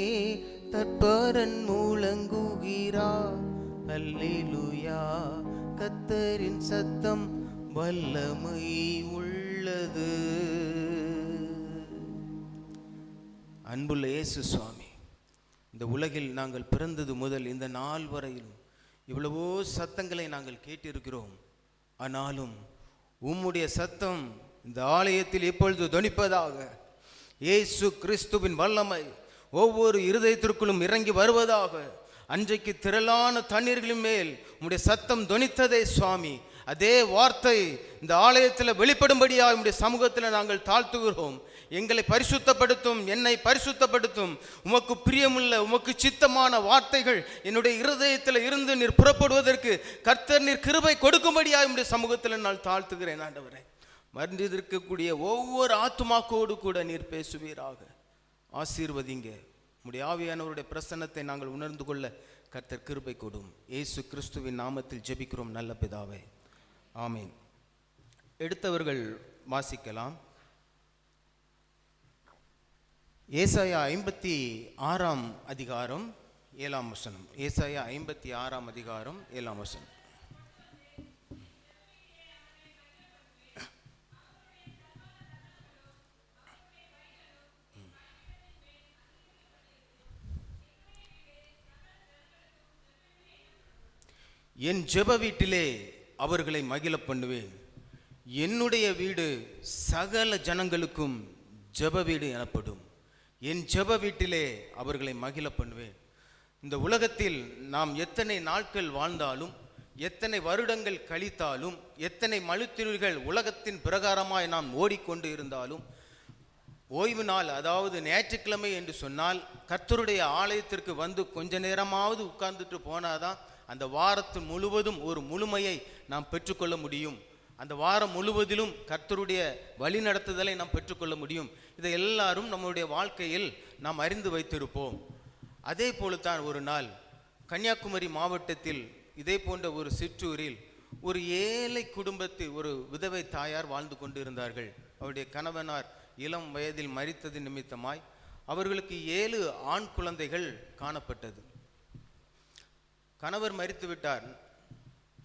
தற்பரன் மூலங்குகிறார். அல்லேலூயா. கர்த்தரின் சத்தம் வல்லமை உள்ளது. அன்புள்ள இயேசு சுவாமி, இந்த உலகில் நாங்கள் பிறந்தது முதல் இந்த நாள் வரையிலும் இவ்வளவோ சத்தங்களை நாங்கள் கேட்டிருக்கிறோம். ஆனாலும் உம்முடைய சத்தம் இந்த ஆலயத்தில் எப்பொழுது தொனிப்பதாக. இயேசு கிறிஸ்துவின் வல்லமை ஒவ்வொரு இருதயத்திற்குள்ளும் இறங்கி வருவதாக. அன்றைக்கு திரளான தண்ணீர்களின் மேல் உம்முடைய சத்தம் தொனித்ததே சுவாமி, அதே வார்த்தை இந்த ஆலயத்தில் வெளிப்படும்படியாக உம்முடைய சமூகத்தில் நாங்கள் தாழ்த்துகிறோம். எங்களை பரிசுத்தப்படுத்தும், என்னை பரிசுத்தப்படுத்தும். உமக்கு பிரியமுள்ள, உமக்கு சித்தமான வார்த்தைகள் என்னுடைய இருதயத்தில் இருந்து நீர் புறப்படுவதற்கு கர்த்தர் நீர் கிருபை கொடுக்கும்படியாக உம்முடைய சமூகத்தில் நான் தாழ்த்துகிறேன். ஆண்டவரே, மறைந்திருக்கக்கூடிய ஒவ்வொரு ஆத்துமாக்கோடு கூட நீர் பேசுவீராக. ஆசீர்வதிங்க. உம்முடைய ஆவியானவருடைய பிரசன்னத்தை நாங்கள் உணர்ந்து கொள்ள கர்த்தர் கிருபை கொடும். இயேசு கிறிஸ்துவின் நாமத்தில் ஜெபிக்கிறோம் நல்ல பிதாவே, ஆமீன். எடுத்தவர்கள் வாசிக்கலாம். ஏசாயா 56 அதிகாரம் 7 வசனம். ஏசாயா 56 அதிகாரம் 7 வசனம். என் ஜெப வீட்டிலே அவர்களை மகிழ பண்ணுவேன். என்னுடைய வீடு சகல ஜனங்களுக்கும் ஜெப வீடு எனப்படும். என் ஜெப வீட்டிலே அவர்களை மகிழ பண்ணுவேன். இந்த உலகத்தில் நாம் எத்தனை நாட்கள் வாழ்ந்தாலும், எத்தனை வருடங்கள் கழித்தாலும், எத்தனை மழுத்திருள்கள் உலகத்தின் பிரகாரமாய் நாம் ஓடிக்கொண்டு இருந்தாலும், ஓய்வு நாள், அதாவது ஞாயிற்றுக்கிழமை என்று சொன்னால் கர்த்தருடைய ஆலயத்திற்கு வந்து கொஞ்ச நேரமாவது உட்கார்ந்துட்டு போனாதான் அந்த வாரத்தின் முழுவதும் ஒரு முழுமையை நாம் பெற்றுக்கொள்ள முடியும். அந்த வாரம் முழுவதிலும் கர்த்தருடைய வழி நடத்துதலை நாம் பெற்றுக்கொள்ள முடியும். இதை எல்லாரும் நம்முடைய வாழ்க்கையில் நாம் அறிந்து வைத்திருப்போம். அதே போலத்தான் ஒரு நாள் கன்னியாகுமரி மாவட்டத்தில் இதே போன்ற ஒரு சிற்றூரில் ஒரு ஏழை குடும்பத்தில் ஒரு விதவை தாயார் வாழ்ந்து கொண்டு இருந்தார்கள். அவருடைய கணவனார் இளம் வயதில் மரித்தது நிமித்தமாய் அவர்களுக்கு 7 ஆண் குழந்தைகள் காணப்பட்டது. கணவர் மரித்து விட்டார்.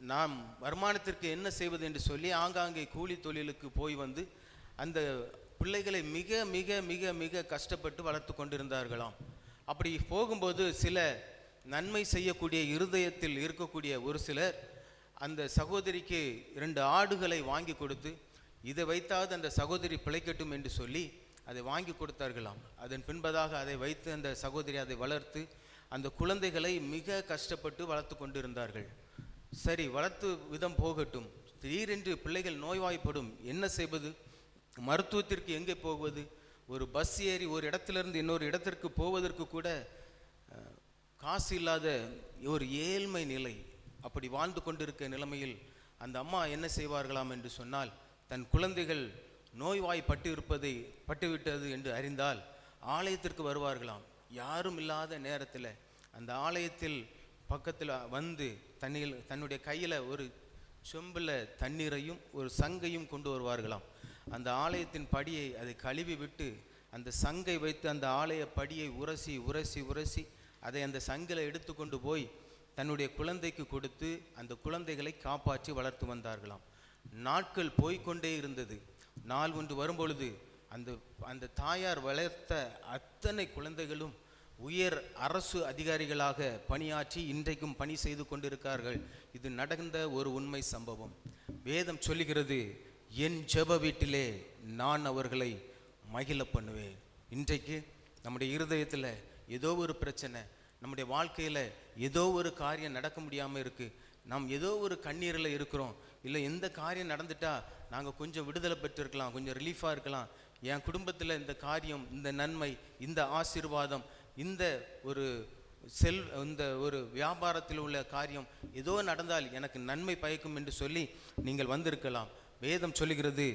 நாம் வருமானத்திற்கு என்ன செய்வது என்று சொல்லி ஆங்காங்கே கூலி தொழிலுக்கு போய் வந்து அந்த பிள்ளைகளை மிக மிக மிக மிக கஷ்டப்பட்டு வளர்த்து கொண்டிருந்தார்களாம். அப்படி போகும்போது சில நன்மை செய்யக்கூடிய இருதயத்தில் இருக்கக்கூடிய ஒரு சிலர் அந்த சகோதரிக்கு 2 ஆடுகளை வாங்கி கொடுத்து, இதை வைத்தாவது அந்த சகோதரி பிழைக்கட்டும் என்று சொல்லி அதை வாங்கி கொடுத்தார்களாம். அதன் பின்பதாக அதை வைத்து அந்த சகோதரி அதை வளர்த்து அந்த குழந்தைகளை மிக கஷ்டப்பட்டு வளர்த்து கொண்டிருந்தார்கள். சரி, வளர்த்து விதம் போகட்டும். திடீரென்று பிள்ளைகள் நோய்வாய்ப்படும். என்ன செய்வது? மருத்துவத்திற்கு எங்கே போவது? ஒரு பஸ் ஏறி ஒரு இடத்திலிருந்து இன்னொரு இடத்திற்கு போவதற்கு கூட காசு இல்லாத ஒரு ஏழ்மை நிலை. அப்படி வாழ்ந்து கொண்டிருக்க நிலைமையில் அந்த அம்மா என்ன செய்வார்களாம் என்று சொன்னால், தன் குழந்தைகள் நோய்வாய் பட்டுவிட்டது என்று அறிந்தால் ஆலயத்திற்கு வருவார்களாம். யாரும் இல்லாத நேரத்தில் அந்த ஆலயத்தில் பக்கத்தில் வந்து தன்னுடைய கையில் ஒரு சொம்பில் தண்ணீரையும் ஒரு சங்கையும் கொண்டு வருவார்களாம். அந்த ஆலயத்தின் படியை அதை கழுவி விட்டு அந்த சங்கை வைத்து அந்த ஆலய படியை உரசி உரசி உரசி அதை அந்த சங்கில் எடுத்து கொண்டு போய் தன்னுடைய குழந்தைக்கு கொடுத்து அந்த குழந்தைகளை காப்பாற்றி வளர்த்து வந்தார்களாம். நாட்கள் போய்கொண்டே இருந்தது. நாள் ஒன்று வரும்பொழுது அந்த தாயார் வளர்த்த அத்தனை குழந்தைகளும் உயர் அரசு அதிகாரிகளாக பணியாற்றி இன்றைக்கும் பணி செய்து கொண்டிருக்கிறார்கள். இது நடந்த ஒரு உண்மை சம்பவம். வேதம் சொல்லுகிறது, என் ஜெப வீட்டிலே நான் அவர்களை மகிழ பண்ணுவேன். இன்றைக்கு நம்முடைய இருதயத்தில் ஏதோ ஒரு பிரச்சனை, நம்முடைய வாழ்க்கையில் ஏதோ ஒரு காரியம் நடக்க முடியாமல் இருக்குது, நாம் ஏதோ ஒரு கண்ணீரில் இருக்கிறோம், இல்லை எந்த காரியம் நடந்துட்டா நாங்கள் கொஞ்சம் விடுதலை பெற்றிருக்கலாம், கொஞ்சம் ரிலீஃபாக இருக்கலாம், என் குடும்பத்தில் இந்த காரியம், இந்த நன்மை, இந்த ஆசீர்வாதம், இந்த ஒரு வியாபாரத்தில் உள்ள காரியம் ஏதோ நடந்தால் எனக்கு நன்மை பயக்கும் என்று சொல்லி நீங்கள் வந்திருக்கலாம். வேதம் சொல்லுகிறது,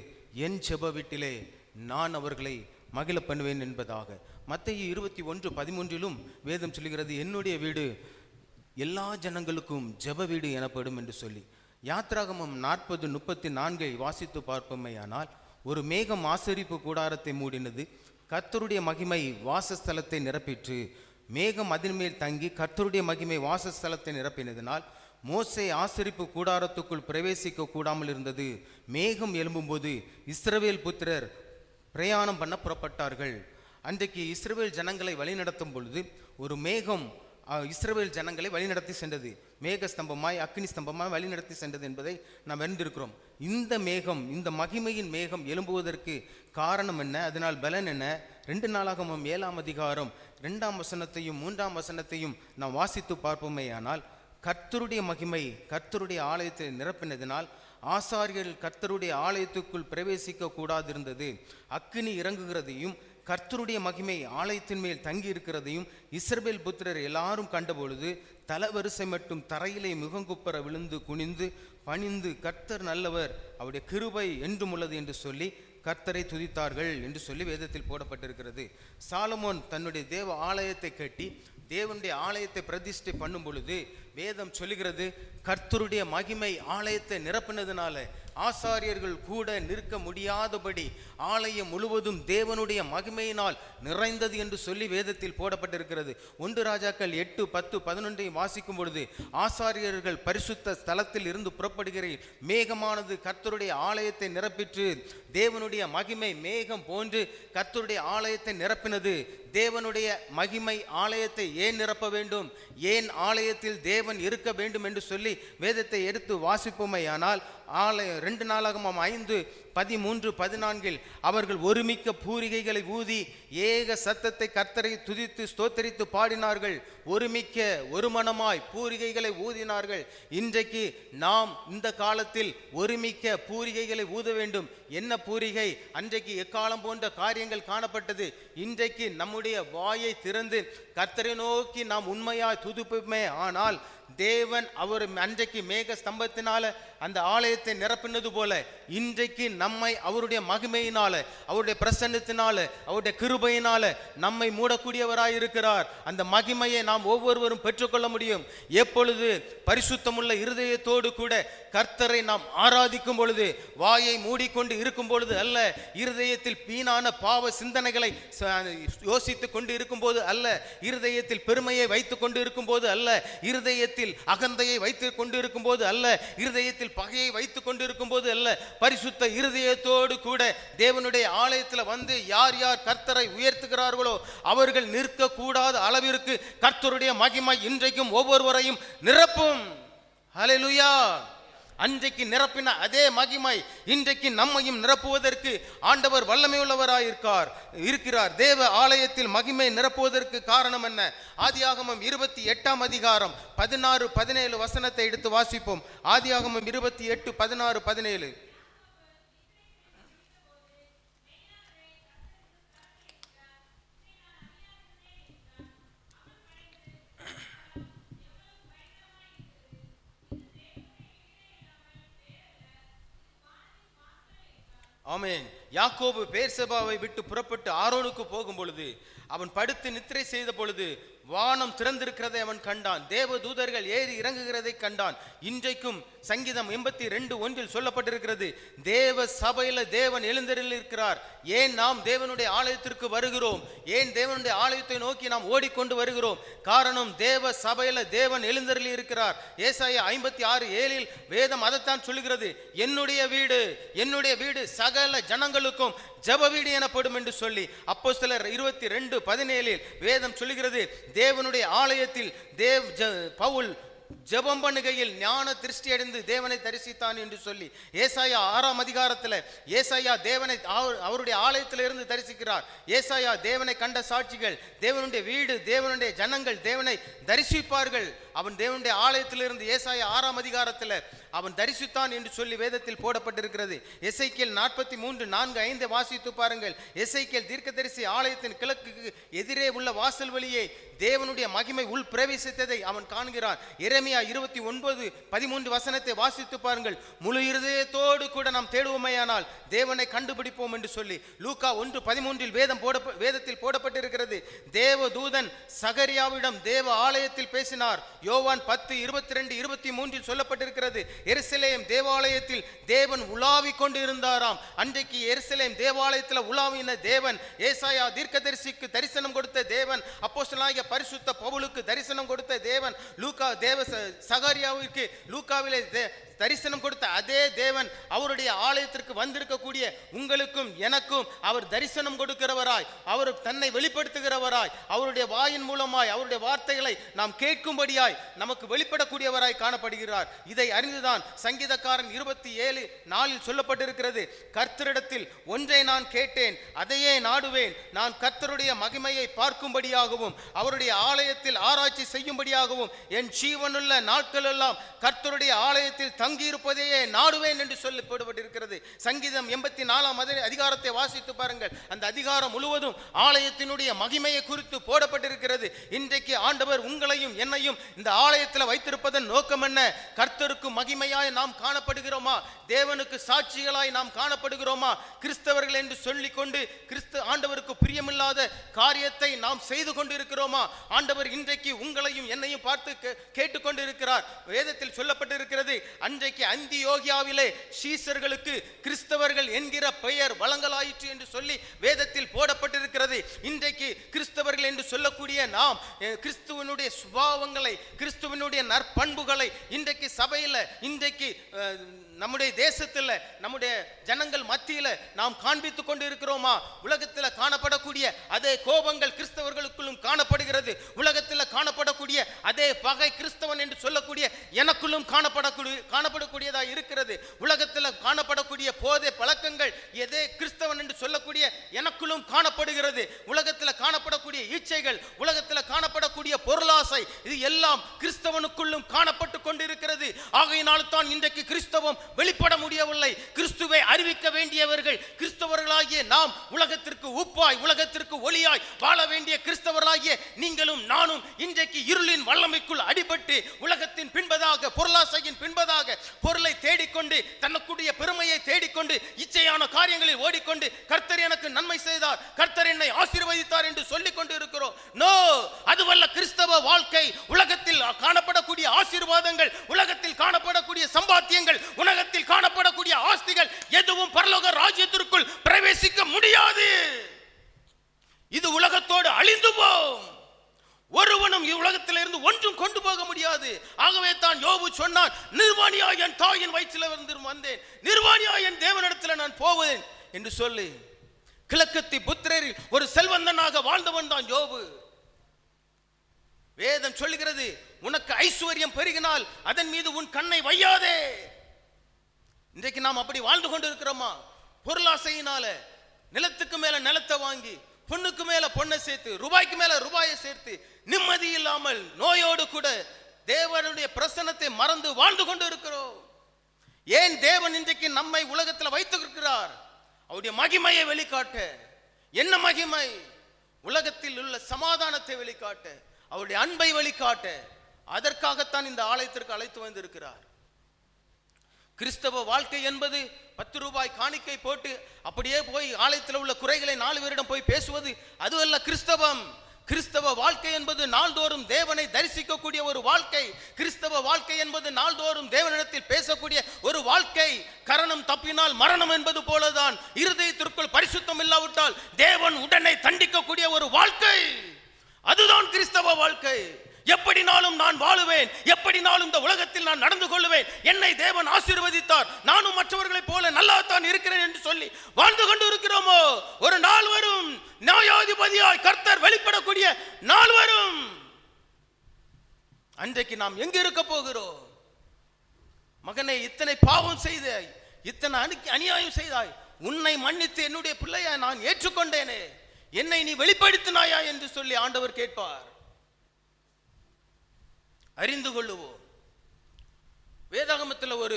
என் ஜெப வீட்டிலே நான் அவர்களை மகிழ பண்ணுவேன் என்பதாக. மத்தேயு 21:13 வேதம் சொல்லுகிறது, என்னுடைய வீடு எல்லா ஜனங்களுக்கும் ஜெப வீடு எனப்படும் என்று சொல்லி. யாத்ராகமம் 40:34 வாசித்து பார்ப்போமேயானால், ஒரு மேகம் ஆசரிப்பு கூடாரத்தை மூடினது, கர்த்தருடைய மகிமை வாசஸ்தலத்தை நிரப்பிற்று. மேகம் அதன் மேல் தங்கி கர்த்தருடைய மகிமை வாசஸ்தலத்தை நிரப்பினதினால் மோசே ஆசரிப்பு கூடாரத்துக்குள் பிரவேசிக்க கூடாமல் இருந்தது. மேகம் எழும்பும்போது இஸ்ரவேல் புத்திரர் பிரயாணம் பண்ண புறப்பட்டார்கள். அன்றைக்கு இஸ்ரவேல் ஜனங்களை வழிநடத்தும் பொழுது ஒரு மேகம் இஸ்ரவேல் ஜனங்களை வழிநடத்தி சென்றது. மேக ஸ்தம்பமாய் அக்னி ஸ்தம்பமாய் வழிநடத்தி சென்றது என்பதை நாம் அறிந்திருக்கிறோம். இந்த மேகம், இந்த மகிமையின் மேகம் எழும்புவதற்கு காரணம் என்ன? அதனால் பலன் என்ன? 2 நாளாகமம் 7 அதிகாரம் 2 வசனத்தையும் 3 வசனத்தையும் நாம் வாசித்து பார்ப்போமேயானால், கர்த்தருடைய மகிமை கர்த்தருடைய ஆலயத்தை நிரப்பினதினால் ஆசாரியர்கள் கர்த்தருடைய ஆலயத்துக்குள் பிரவேசிக்க கூடாதிருந்தது. அக்கினி இறங்குகிறதையும் கர்த்தருடைய மகிமை ஆலயத்தின் மேல் தங்கி இருக்கிறதையும் இஸ்ரவேல் புத்திரர் எல்லாரும் கண்டபொழுது தலவரிசை மட்டும் தரையிலே முகங்குப்புற விழுந்து குனிந்து பணிந்து கர்த்தர் நல்லவர், அவருடைய கிருபை என்றும் உள்ளது என்று சொல்லி கர்த்தரை துதித்தார்கள் என்று சொல்லி வேதத்தில் போடப்பட்டிருக்கிறது. சாலமோன் தன்னுடைய தேவ ஆலயத்தை கட்டி தேவனுடைய ஆலயத்தை பிரதிஷ்டை பண்ணும் பொழுது வேதம் சொல்லுகிறது, கர்த்தருடைய மகிமை ஆலயத்தை நிரப்பினதுனால ஆசாரியர்கள் கூட நிற்க முடியாதபடி ஆலயம் முழுவதும் தேவனுடைய மகிமையினால் நிறைந்தது என்று சொல்லி வேதத்தில் போடப்பட்டிருக்கிறது. 1 ராஜாக்கள் 8, 10, 11 வாசிக்கும் பொழுது ஆசாரியர்கள் பரிசுத்த ஸ்தலத்தில் இருந்து புறப்படுகிற மேகமானது கர்த்தருடைய ஆலயத்தை நிரப்பிற்று. தேவனுடைய மகிமை மேகம் போன்று கர்த்தருடைய ஆலயத்தை நிரப்பினது. தேவனுடைய மகிமை ஆலயத்தை ஏன் நிரப்ப வேண்டும், ஏன் ஆலயத்தில் தேவன் இருக்க வேண்டும் என்று சொல்லி வேதத்தை எடுத்து வாசிப்போமையானால் 2 நாளாகமம் 5, 13, 14 அவர்கள் ஒருமிக்க பூரிகைகளை ஊதி ஏக சத்தத்தை கர்த்தரை துதித்து ஸ்தோத்தரித்து பாடினார்கள். ஒருமிக்க ஒரு மனமாய் பூரிகைகளை ஊதினார்கள். இன்றைக்கு நாம் இந்த காலத்தில் ஒருமிக்க பூரிகைகளை ஊத வேண்டும். என்ன பூரிகை? அன்றைக்கு எக்காலம் போன்ற காரியங்கள் காணப்பட்டது. இன்றைக்கு நம்முடைய வாயை திறந்து கர்த்தரை நோக்கி நாம் உண்மையாய் துதிப்போமே ஆனால் தேவன் அவர் அன்றைக்கு மேக ஸ்தம்பத்தினால அந்த ஆலயத்தை நிரப்பினது போல இன்றைக்கு நம்மை அவருடைய மகிமையினால, அவருடைய பிரசன்னத்தினால, அவருடைய கிருபையினால நம்மை மூடக்கூடியவராயிருக்கிறார். அந்த மகிமையை நாம் ஒவ்வொருவரும் பெற்றுக்கொள்ள முடியும். எப்பொழுது பரிசுத்தமுள்ள இருதயத்தோடு கூட கர்த்தரை நாம் ஆராதிக்கும் பொழுது, வாயை மூடிக்கொண்டு இருக்கும் பொழுது அல்ல, இருதயத்தில் வீணான பாவ சிந்தனைகளை யோசித்து கொண்டு இருக்கும் போது அல்ல, இருதயத்தில் பெருமையை வைத்துக் கொண்டு இருக்கும் போது அல்ல, இருதயத்தில் அகந்தையை வைத்துக் கொண்டு இருக்கும் போது அல்ல, இருதயத்தில் பகையை வைத்துக் கொண்டு இருக்கும் போது அல்ல, பரிசுத்த இருதயத்தோடு கூட தேவனுடைய ஆலயத்தில் வந்து யார் யார் கர்த்தரை உயர்த்துகிறார்களோ அவர்கள் நிற்க கூடாத அளவிற்கு கர்த்தருடைய மகிமை இன்றைக்கும் ஒவ்வொருவரையும் நிரப்பும். ஹல்லேலூயா. அன்றைக்கு நிரப்பின அதே மகிமை இன்றைக்கு நம்மையும் நிரப்புவதற்கு ஆண்டவர் வல்லமையுள்ளவராயிருக்கிறார். தேவ ஆலயத்தில் மகிமை நிரப்புவதற்கு காரணம் என்ன? ஆதியாகமம் 28 அதிகாரம் 16, 17 வசனத்தை எடுத்து வாசிப்போம். ஆதியாகமம் 28, 16, 17. ஆமென். யாக்கோபு பேர்சபாவை விட்டு புறப்பட்டு ஆரோனுக்கு போகும் பொழுது அவன் படுத்து நித்திரை செய்த பொழுது வானம் திறந்திருக்கிறதை அவன் கண்டான். தேவ தூதர்கள் ஏறி இறங்குகிறதை கண்டான். இன்றைக்கும் சங்கீதம் 82:1 சொல்லப்பட்டிருக்கிறது, தேவ சபையில தேவன் எழுந்தருளியிருக்கிறார். ஏன் நாம் தேவனுடைய ஆலயத்திற்கு வருகிறோம்? ஏன் தேவனுடைய ஆலயத்தை நோக்கி நாம் ஓடிக்கொண்டு வருகிறோம்? காரணம், தேவ சபையில தேவன் எழுந்தருளி இருக்கிறார். ஏசாயா 56:7 வேதம் அதைத்தான் சொல்லுகிறது, என்னுடைய வீடு சகல ஜனங்களுக்கும் ஜெப வீடு எனப்படும் என்று சொல்லி. அப்போஸ்தலர் 22:17 வேதம் சொல்லுகிறது, தேவனுடைய ஆலயத்தில் பவுல் ஜெபம் பண்ணுகையில் ஞான திருஷ்டி அடைந்து தேவனை தரிசித்தான் என்று சொல்லி. ஏசாயா 6 அதிகாரத்தில் ஏசாயா தேவனை அவருடைய ஆலயத்தில் இருந்து தரிசிக்கிறார். ஏசாயா தேவனை கண்ட சாட்சிகள், தேவனுடைய வீடு, தேவனுடைய ஜனங்கள் தேவனை தரிசிப்பார்கள். அவன் தேவனுடைய ஆலயத்திலிருந்து ஏசாயா 6 அதிகாரத்தில் அவன் தரிசித்தான் என்று சொல்லி வேதத்தில் போடப்பட்டிருக்கிறது. எசேக்கியேல் 43:4-5 வாசித்து பாருங்கள். எசேக்கியேல் தீர்க்கதரிசி ஆலயத்தின் கிழக்கு எதிரே உள்ள வாசல் வழியே தேவனுடைய மகிமை உள் பிரவேசித்ததை அவன் காண்கிறான். எரேமியா 29:13 வசனத்தை வாசித்து பாருங்கள். முழு இருதயத்தோடு கூட நாம் தேடுவோமேயானால் தேவனை கண்டுபிடிப்போம் என்று சொல்லி. லூக்கா 1:13 வேதத்தில் போடப்பட்டிருக்கிறது, தேவ தூதன் சகரியாவிடம் தேவ ஆலயத்தில் பேசினார். யோவான் 10:22-23 சொல்லப்பட்டிருக்கிறது, எருசலேம் தேவாலயத்தில் தேவன் உலாவிக் கொண்டு இருந்தாராம். அன்றைக்கு எருசலேம் தேவாலயத்தில் உலாவின தேவன் ஏசாயா தீர்க்கதரிசிக்கு தரிசனம் கொடுத்த தேவன், அப்போஸ்தலனாகிய பரிசுத்த பவுலுக்கு தரிசனம் கொடுத்த தேவன், சகரியாவிற்கு லூக்காவிலே தரிசனம் கொடுத்த அதே தேவன் அவருடைய ஆலயத்திற்கு வந்திருக்கக்கூடிய உங்களுக்கும் எனக்கும் அவர் தரிசனம் கொடுக்கிறவராய், அவர் தன்னை வெளிப்படுத்துகிறவராய், அவருடைய வாயின் மூலமாய் அவருடைய வார்த்தைகளை நாம் கேட்கும்படியாய் நமக்கு வெளிப்படக்கூடியவராய் காணப்படுகிறார். இதை அறிந்துதான் சங்கீதக்காரன் 27:4 சொல்லப்பட்டிருக்கிறது, கர்த்தரிடத்தில் ஒன்றை நான் கேட்டேன், அதையே நாடுவேன், நான் கர்த்தருடைய மகிமையை பார்க்கும்படியாகவும் அவருடைய ஆலயத்தில் ஆராய்ச்சி செய்யும்படியாகவும் என் ஜீவனுள்ள நாட்கள் எல்லாம் கர்த்தருடைய ஆலயத்தில் தங்கியிருப்பதையே நாடுவேன் என்று சொல்லி போடப்பட்டிருக்கிறது. சங்கீதம் 84 அதிகாரத்தை வாசித்து பாருங்கள். அந்த அதிகாரம் முழுவதும் ஆலயத்தினுடைய மகிமையை குறித்து போடப்பட்டிருக்கிறது. இன்றைக்கு ஆண்டவர் உங்களையும் என்னையும் இந்த ஆலயத்தில் வைத்திருப்பதன் நோக்கம் என்ன? கர்த்தருக்கு மகிமையாய் நாம் காணப்படுகிறோமா? தேவனுக்கு சாட்சிகளாய் நாம் காணப்படுகிறோமா? கிறிஸ்தவர்கள் என்று சொல்லிக்கொண்டு ஆண்டவருக்கு பிரியமில்லாத காரியத்தை நாம் செய்து கொண்டிருக்கிறோமா? ஆண்டவர் இன்றைக்கு உங்களையும் என்னையும் பார்த்து கேட்டுக்கொண்டிருக்கிறார். வேதத்தில் சொல்லப்பட்டிருக்கிறது, அன்றைக்கு அந்தியோகியாவிலே சீசர்களுக்கு கிறிஸ்தவர்கள் என்கிற பெயர் வழங்கலாயிற்று என்று சொல்லி வேதத்தில் போடப்பட்டிருக்கிறது. இன்றைக்கு கிறிஸ்தவர்கள் என்று சொல்லக்கூடிய நாம் கிறிஸ்துவனுடைய சுபாவங்களை, கிறிஸ்துவனுடைய நற்பண்புகளை இன்றைக்கு சபையில், இன்றைக்கு நம்முடைய தேசத்தில், நம்முடைய ஜனங்கள் மத்தியில் நாம் காண்பித்துக் கொண்டு இருக்கிறோமா? உலகத்தில் காணப்படக்கூடிய அதே கோபங்கள் கிறிஸ்தவர்களுக்குள்ளும் காணப்படுகிறது. உலகத்தில் காணப்படக்கூடிய அதே பகை கிறிஸ்தவன் என்று சொல்லக்கூடிய எனக்குள்ளும் காணப்படக்கூடியதாக இருக்கிறது. உலகத்தில் காணப்படக்கூடிய போதை பழக்கங்கள் எதே கிறிஸ்தவன் என்று சொல்லக்கூடிய எனக்குள்ளும் காணப்படுகிறது. உலகத்தில் காணப்படக்கூடிய இச்சைகள், உலகத்தில் காணப்படக்கூடிய பொருளாசை, இது எல்லாம் கிறிஸ்தவனுக்குள்ளும் காணப்பட்டு கொண்டிருக்கிறது. ஆகையினால் தான் இன்றைக்கு கிறிஸ்தவம் வெளிப்பட முடியவில்லை. கிறிஸ்துவை அறிவிக்க வேண்டியவர்கள் கிறிஸ்தவர்களாகிய நாம், உலகத்திற்கு உப்பாய், உலகத்திற்கு ஒளியாய் வாழ வேண்டிய கிறிஸ்தவர்களாகிய நீங்களும் நானும் இன்றைக்கு இருளின் வல்லமைக்குள் அடிபட்டு உலகத்தின் பின்பதாக, பொருளாசையின் பின்பதாக பொருளை தேடிக்கொண்டு, தனக்குடைய பெருமையை தேடிக்கொண்டு, இச்சையான காரியங்களில் ஓடிக்கொண்டு, கர்த்தர் எனக்கு நன்மை செய்தார், கர்த்தர் என்னை ஆசீர்வதித்தார் என்று சொல்லிக் கொண்டு இருக்கிறோம். நோ, அதுவல்ல கிறிஸ்தவ வாழ்க்கை. உலகத்தில் காணப்படக்கூடிய ஆசீர்வாதங்கள், உலகத்தில் காணப்படக்கூடிய சம்பாத்தியங்கள், உலகத்தில் காணப்படக்கூடிய ஆஸ்திகள் எதுவும் பரலோக ராஜ்யத்திற்குள் பிரவேசிக்க முடியாது. இது உலகத்தோடு அழிந்து போகும். ஒருவனும் உலகத்திலிருந்து ஒன்றும் கொண்டு போக முடியாது. ஆகவே தான் யோபு சொன்னான், நிர்வாணியாய் என் தாயின் வயிற்றில் இருந்து வந்தேன், நிர்வாணியாய் என் தேவனிடத்தில் நான் போவேன் என்று சொல்லி. கிழக்கத்தி புத்திரரில் ஒரு செல்வந்தனாக வாழ்ந்தவன் தான் யோபு. வேதம் சொல்லுகிறது, உனக்கு ஐஸ்வர்யம் பெருகினால் அதன் மீது உன் கண்ணை வையாதே. இன்றைக்கு நாம் அப்படி வாழ்ந்து கொண்டு இருக்கிறோமா? பொருளாசையினால நிலத்துக்கு மேல நிலத்தை வாங்கி, பொண்ணுக்கு மேல பொண்ணை சேர்த்து, ரூபாய்க்கு மேல ரூபாயை சேர்த்து, நிம்மதி இல்லாமல் நோயோடு கூட தேவனுடைய பிரசன்னத்தை மறந்து வாழ்ந்து கொண்டு இருக்கிறோம். ஏன் தேவன் இன்றைக்கு நம்மை உலகத்தில் வைத்திருக்கிறார்? அவருடைய மகிமையை வெளிக்காட்ட. என்ன மகிமை? உலகத்தில் உள்ள சமாதானத்தை வெளிக்காட்ட, அவருடைய அன்பை வெளிக்காட்ட. அதற்காகத்தான் இந்த ஆலயத்திற்கு அழைத்து வந்திருக்கிறார். கிறிஸ்தவ வாழ்க்கை என்பது 10 ரூபாய் காணிக்கை போட்டு அப்படியே போய் ஆலயத்தில் உள்ள குறைகளை 4 பேரிடம் போய் பேசுவது அதுவல்ல கிறிஸ்தவம். கிறிஸ்தவ வாழ்க்கை என்பது நாள்தோறும் தேவனை தரிசிக்கக்கூடிய ஒரு வாழ்க்கை. கிறிஸ்தவ வாழ்க்கை என்பது நாள்தோறும் தேவனிடத்தில் பேசக்கூடிய ஒரு வாழ்க்கை. கரணம் தப்பினால் மரணம் என்பது போலதான் இருதயத்திற்குள் பரிசுத்தம் இல்லாவிட்டால் தேவன் உடனே தண்டிக்கக்கூடிய ஒரு வாழ்க்கை. அதுதான் கிறிஸ்தவ வாழ்க்கை. எப்படினாலும் நான் வாழுவேன், எப்படினாலும் இந்த உலகத்தில் நான் நடந்து கொள்வேன், என்னை தேவன் ஆசீர்வதித்தார், நானும் மற்றவர்களைப் போல நல்லாத்தான் இருக்கிறேன் என்று சொல்லி வாழ்ந்து கொண்டு இருக்கிறோமோ? ஒரு நாள் வரும், நியாயாதிபதியாய் கர்த்தர் வெளிப்படக்கூடிய நாள் வரும். அன்றைக்கு நாம் எங்க இருக்க போகிறோம்? மகனே, இத்தனை பாவம் செய்தாய், இத்தனை அநியாயம் செய்தாய், உன்னை மன்னித்து என்னுடைய பிள்ளையா நான் ஏற்றுக்கொண்டேனே, என்னை நீ வெளிப்படுத்தினாயா என்று சொல்லி ஆண்டவர் கேட்பார். அறிந்து கொள்ளுவோம். வேதாகமத்தில் ஒரு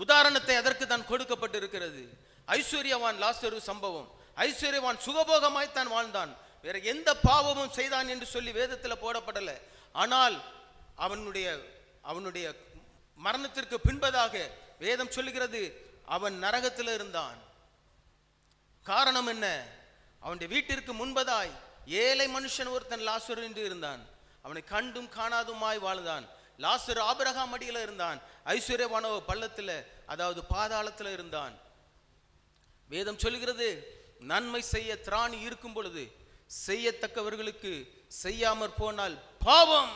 உதாரணத்தை அதற்கு தான் கொடுக்கப்பட்டிருக்கிறது. ஐஸ்வர்யவான் லாசரு சம்பவம். ஐஸ்வர்யவான் சுகபோகமாய் தான் வாழ்ந்தான், வேற எந்த பாவமும் செய்தான் என்று சொல்லி வேதத்தில் போடப்படல. ஆனால் அவனுடைய மரணத்திற்கு பின்பதாக வேதம் சொல்லுகிறது, அவன் நரகத்தில் இருந்தான். காரணம் என்ன? அவனுடைய வீட்டிற்கு முன்பதாய் ஏழை மனுஷன் ஒருத்தன் லாசரு என்று இருந்தான். அவனை கண்டும் காணாதுமாய் வாழ்ந்தான். லாசரு ஆபிரகாம் அடியில் இருந்தான், ஐஸ்வர்யவானோ பள்ளத்தில், அதாவது பாதாளத்தில் இருந்தான். வேதம் சொல்லுகிறது, நன்மை செய்ய திராணி இருக்கும் பொழுது செய்யத்தக்கவர்களுக்கு செய்யாமற் போனால் பாவம்.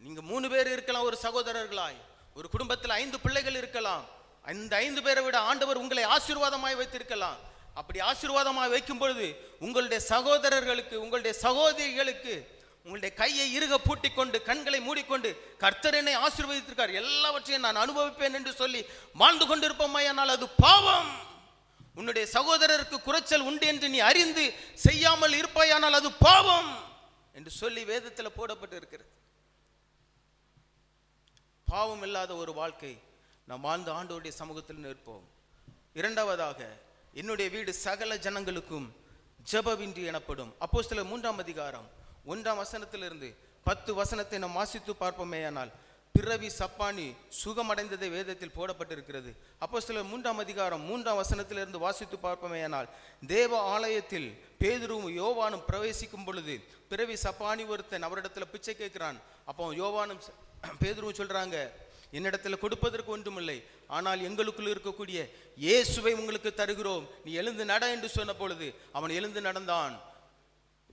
நீங்க 3 பேர் இருக்கலாம் ஒரு சகோதரர்களாய், ஒரு குடும்பத்தில் 5 பிள்ளைகள் இருக்கலாம். அந்த 5 பேரை விட ஆண்டவர் உங்களை ஆசீர்வாதமாய் வைத்திருக்கலாம். அப்படி ஆசீர்வாதமாக வைக்கும் பொழுது உங்களுடைய சகோதரர்களுக்கு, உங்களுடைய சகோதரிகளுக்கு உங்களுடைய கையை இறுக பூட்டிக் கொண்டு, கண்களை மூடிக்கொண்டு, கர்த்தர் என்னை ஆசீர்வதித்திருக்கார், எல்லாவற்றையும் நான் அனுபவிப்பேன் என்று சொல்லி வாழ்ந்து கொண்டிருப்போமானால் அது பாவம். உன்னுடைய சகோதரருக்கு குறைச்சல் உண்டு என்று நீ அறிந்து செய்யாமல் இருப்பாயானால் அது பாவம் என்று சொல்லி வேதத்தில் போடப்பட்டு இருக்கிறது. பாவம் இல்லாத ஒரு வாழ்க்கை நாம் வாழ்ந்து ஆண்டவருடைய சமூகத்தில் நிற்போம். இரண்டாவதாக, என்னுடைய வீடு சகல ஜனங்களுக்கும் ஜெபவின்றி எனப்படும். அப்போஸ்தலர் 3ஆம் அதிகாரம் 1ஆம் வசனத்திலிருந்து 10 வசனத்தை நாம் வாசித்து பார்ப்போமேயானால், பிறவி சப்பானி சுகமடைந்ததை வேதத்தில் போடப்பட்டிருக்கிறது. அப்போஸ்தலர் 3ஆம் அதிகாரம் 3ஆம் வசனத்திலிருந்து வாசித்து பார்ப்போமேயானால், தேவ ஆலயத்தில் பேதுருவும் யோவானும் பிரவேசிக்கும் பொழுது பிறவி சப்பானி ஒருத்தன் அவரிடத்துல பிச்சை கேட்கிறான். அப்போ யோவானும் பேதுருவும் சொல்றாங்க, என்னிடத்துல கொடுப்பதற்கு ஒன்றுமில்லை, ஆனால் எங்களுக்குள் இருக்கக்கூடிய இயேசுவை உங்களுக்கு தருகிறோம், நீ எழுந்து நட என்று சொன்ன பொழுது அவன் எழுந்து நடந்தான்.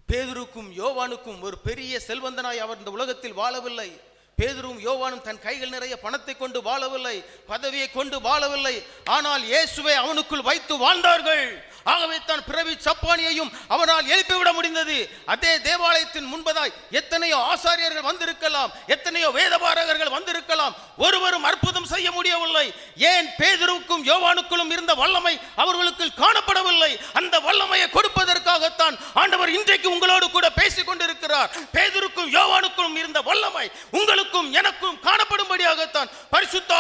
பேதுருக்கும் யோவானுக்கும் ஒரு பெரிய செல்வந்தனாய் அவர் இந்த உலகத்தில் வாழவில்லை. பேதுருவும் யோவானும் தன் கைகள் நிறைய பணத்தை கொண்டு வாழவில்லை, பதவியை கொண்டு வாழவில்லை, ஆனால் இயேசுவை அவனுக்குள் வைத்து வாழ்ந்தார்கள். ஆகவே தான் பிறவி சப்பானியையும் அவனால் எழுப்பிவிட முடிந்தது. அதே தேவாலயத்தின் முன்பதாய் எத்தனையோ ஆசாரியர்கள் வந்திருக்கலாம், எத்தனையோ வேதபாரகர்கள் வந்திருக்கலாம், ஒருவரும் அற்புதம் செய்ய முடியவில்லை. ஏன்? பேதுருவுக்கும் யோவானுக்குள்ளும் இருந்த வல்லமை அவர்களுக்கு காணப்படவில்லை. அந்த வல்லமையை கொடுப்பதற்காகத்தான் ஆண்டவர் இன்றைக்கு உங்களோடு கூட பேசிக் கொண்டிருக்கிறார். பேதுருக்கும் யோவானுக்கும் இருந்த வல்லமை உங்களுக்கும் எனக்கும் காணப்படும்படியாகத்தான் பரிசுத்த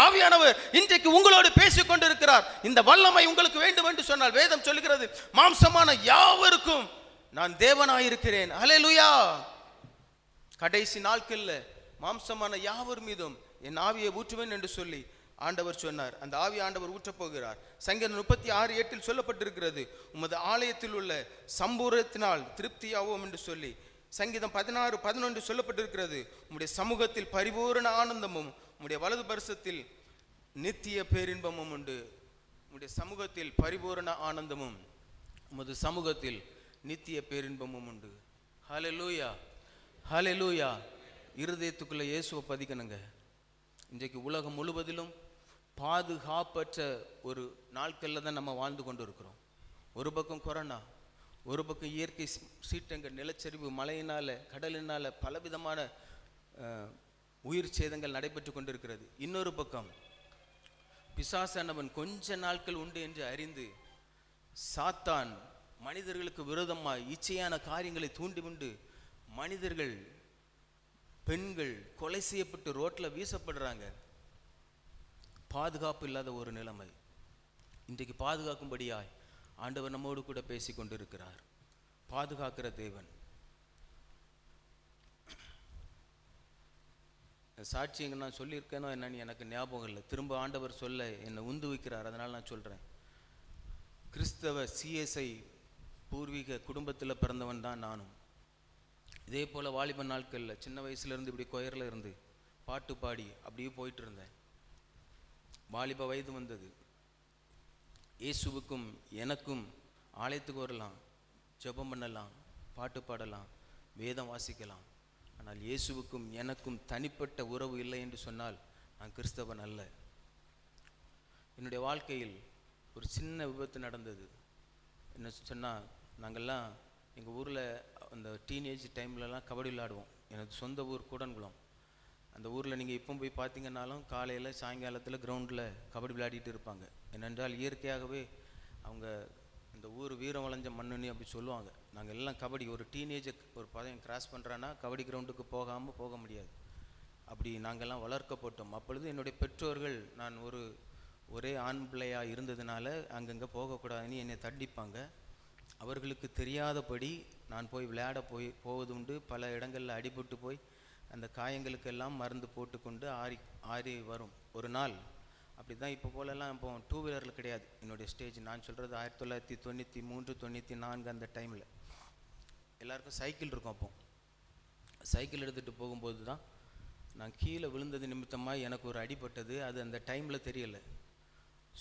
ஆவியானவர் இன்றைக்கு உங்களோடு பேசிக் கொண்டிருக்கிறார். இந்த வல்லமை உங்களுக்கு வேண்டும் என்று சொன்னால் வேதம் சொல்லுகிறது, மாம்சமான யாவருக்கும் நான் தேவனாயிருக்கிறேன். ஹல்லேலூயா. கடைசி நாட்கள்ல மாம்சமான யாவர் மீதும் என் ஆவியை ஊற்றுவேன் என்று சொல்லி ஆண்டவர் சொன்னார். அந்த ஆவி ஆண்டவர் ஊற்றப் போகிறார். சங்கீதம் 36:8 சொல்லப்பட்டிருக்கிறது, உமது ஆலயத்தில் உள்ள சம்பூரத்தினால் திருப்தியாவோம் என்று சொல்லி. சங்கீதம் 16:11 சொல்லப்பட்டிருக்கிறது, உம்முடைய சமூகத்தில் பரிபூரண ஆனந்தமும் உம்முடைய வலது பரிசத்தில் நித்திய பேரின்பமும் உண்டு. உம்முடைய சமூகத்தில் பரிபூரண ஆனந்தமும் உமது சமூகத்தில் நித்திய பேரின்பமும் உண்டு. ஹல்லேலூயா, ஹல்லேலூயா. இருதயத்துக்குள்ள இயேசுவை பதிக்கணுங்க. இன்றைக்கு உலகம் முழுவதிலும் பாதுகாப்பற்ற ஒரு நாட்களில் தான் நம்ம வாழ்ந்து கொண்டு இருக்கிறோம். ஒரு பக்கம் கொரோனா, ஒரு பக்கம் இயற்கை சீற்றங்கள், நிலச்சரிவு, மழையினால, கடலினால பலவிதமான உயிர் சேதங்கள் நடைபெற்று கொண்டிருக்கிறது. இன்னொரு பக்கம் பிசாசானவன் கொஞ்ச நாட்கள் உண்டு என்று அறிந்து சாத்தான் மனிதர்களுக்கு விரோதமாய் இச்சையான காரியங்களை தூண்டிவிண்டு மனிதர்கள், பெண்கள் கொலை செய்யப்பட்டு ரோட்ல வீசப்படுறாங்க. பாதுகாப்பு இல்லாத ஒரு நிலைமை. இன்றைக்கு பாதுகாக்கும்படியாய் ஆண்டவர் நம்மோடு கூட பேசி கொண்டிருக்கிறார். பாதுகாக்கிற தேவன். சாட்சியங்க நான் சொல்லியிருக்கேனோ என்னன்னு எனக்கு ஞாபகம் இல்லை. திரும்ப ஆண்டவர் சொல்ல என்னை உந்து வைக்கிறார், அதனால நான் சொல்றேன். கிறிஸ்தவ சிஎஸ்ஐ பூர்வீக குடும்பத்தில் பிறந்தவன் தான் நானும். இதே போல வாலிப நாட்களில் சின்ன வயசுல இருந்து இப்படி கொயரில் இருந்து பாட்டு பாடி அப்படியே போயிட்டு இருந்தேன். வாலிப வயது வந்தது. இயேசுவுக்கும் எனக்கும் ஆலயத்துக்கு வரலாம், ஜெபம் பண்ணலாம், பாட்டு பாடலாம், வேதம் வாசிக்கலாம். ஆனால் இயேசுவுக்கும் எனக்கும் தனிப்பட்ட உறவு இல்லை என்று சொன்னால் நான் கிறிஸ்தவன் அல்ல. என்னுடைய வாழ்க்கையில் ஒரு சின்ன விபத்து நடந்தது. என்ன சொன்னால், நாங்கள்லாம் எங்கள் ஊரில் அந்த டீனேஜ் டைம்லலாம் கபடி விளையாடுவோம். எனக்கு சொந்த ஊர் கூடன்குளம். அந்த ஊரில் நீங்கள் இப்போ போய் பார்த்தீங்கன்னாலும் காலையில் சாயங்காலத்தில் கிரவுண்டில் கபடி விளையாடிட்டு இருப்பாங்க. ஏனென்றால் இயற்கையாகவே அவங்க இந்த ஊர் வீரம் வளைஞ்ச மண்ணுன்னு அப்படி சொல்லுவாங்க. நாங்கள் எல்லாம் கபடி, ஒரு டீனேஜை ஒரு பதையம் கிராஸ் பண்ணுறான்னா கபடி கிரவுண்டுக்கு போக முடியாது. அப்படி நாங்கள்லாம் வளர்க்கப்பட்டோம். அப்பொழுது என்னுடைய பெற்றோர்கள், நான் ஒரே ஆண் பிள்ளையாக இருந்ததுனால அங்கங்கே போகக்கூடாதுன்னு என்னை தண்டிப்பாங்க. அவர்களுக்கு தெரியாதபடி நான் போய் விளையாட போவது உண்டு. பல இடங்களில் அடிபட்டு போய் அந்த காயங்களுக்கெல்லாம் மருந்து போட்டுக்கொண்டு ஆறி வரும். ஒரு நாள் அப்படி தான் இப்போ போலலாம் இப்போ 2 வீலரில் கிடையாது. என்னுடைய ஸ்டேஜ் நான் சொல்கிறது 1993, 94 அந்த டைமில் எல்லாருக்கும் சைக்கிள் இருக்கும். அப்போ சைக்கிள் எடுத்துகிட்டு போகும்போது தான் நான் கீழே விழுந்தது நிமித்தமாக எனக்கு ஒரு அடிபட்டது. அது அந்த டைமில் தெரியலை.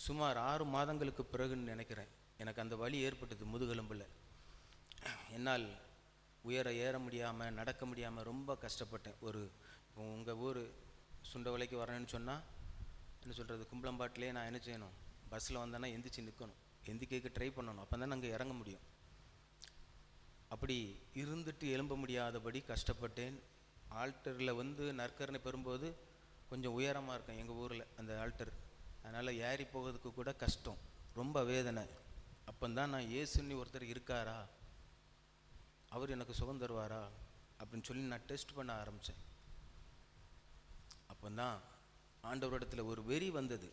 சுமார் 6 மாதங்களுக்கு பிறகுன்னு நினைக்கிறேன் எனக்கு அந்த வலி ஏற்பட்டது முதுகெலும்பில். என்னால் ஏற முடியாமல், நடக்க முடியாமல் ரொம்ப கஷ்டப்பட்டேன். இப்போ உங்கள் ஊர் சுண்டவளைக்கு வரணும்னு சொன்னால் என்ன சொல்கிறது, கும்பலம்பாட்டிலே நான் என்ன செய்யணும், பஸ்ஸில் வந்தேன்னா எந்திரிச்சு நிற்கணும், எந்திரிக்க ட்ரை பண்ணணும், அப்போ தான் நாங்கள் இறங்க முடியும். அப்படி இருந்துட்டு எழும்ப முடியாதபடி கஷ்டப்பட்டேன். ஆல்டரில் நற்கரணை பெறும்போது கொஞ்சம் உயரமாக இருக்கும் எங்கள் ஊரில் அந்த ஆல்டர். அதனால் ஏறி போகிறதுக்கு கூட கஷ்டம், ரொம்ப வேதனை. அப்போந்தான் நான் இயேசுன்னு ஒருத்தர் இருக்காரா, அவர் எனக்கு சுகம் தருவாரா அப்படின்னு சொல்லி நான் டெஸ்ட் பண்ண ஆரம்பித்தேன். அப்போ தான் ஆண்டவரிடத்தில் ஒரு வெறி வந்தது,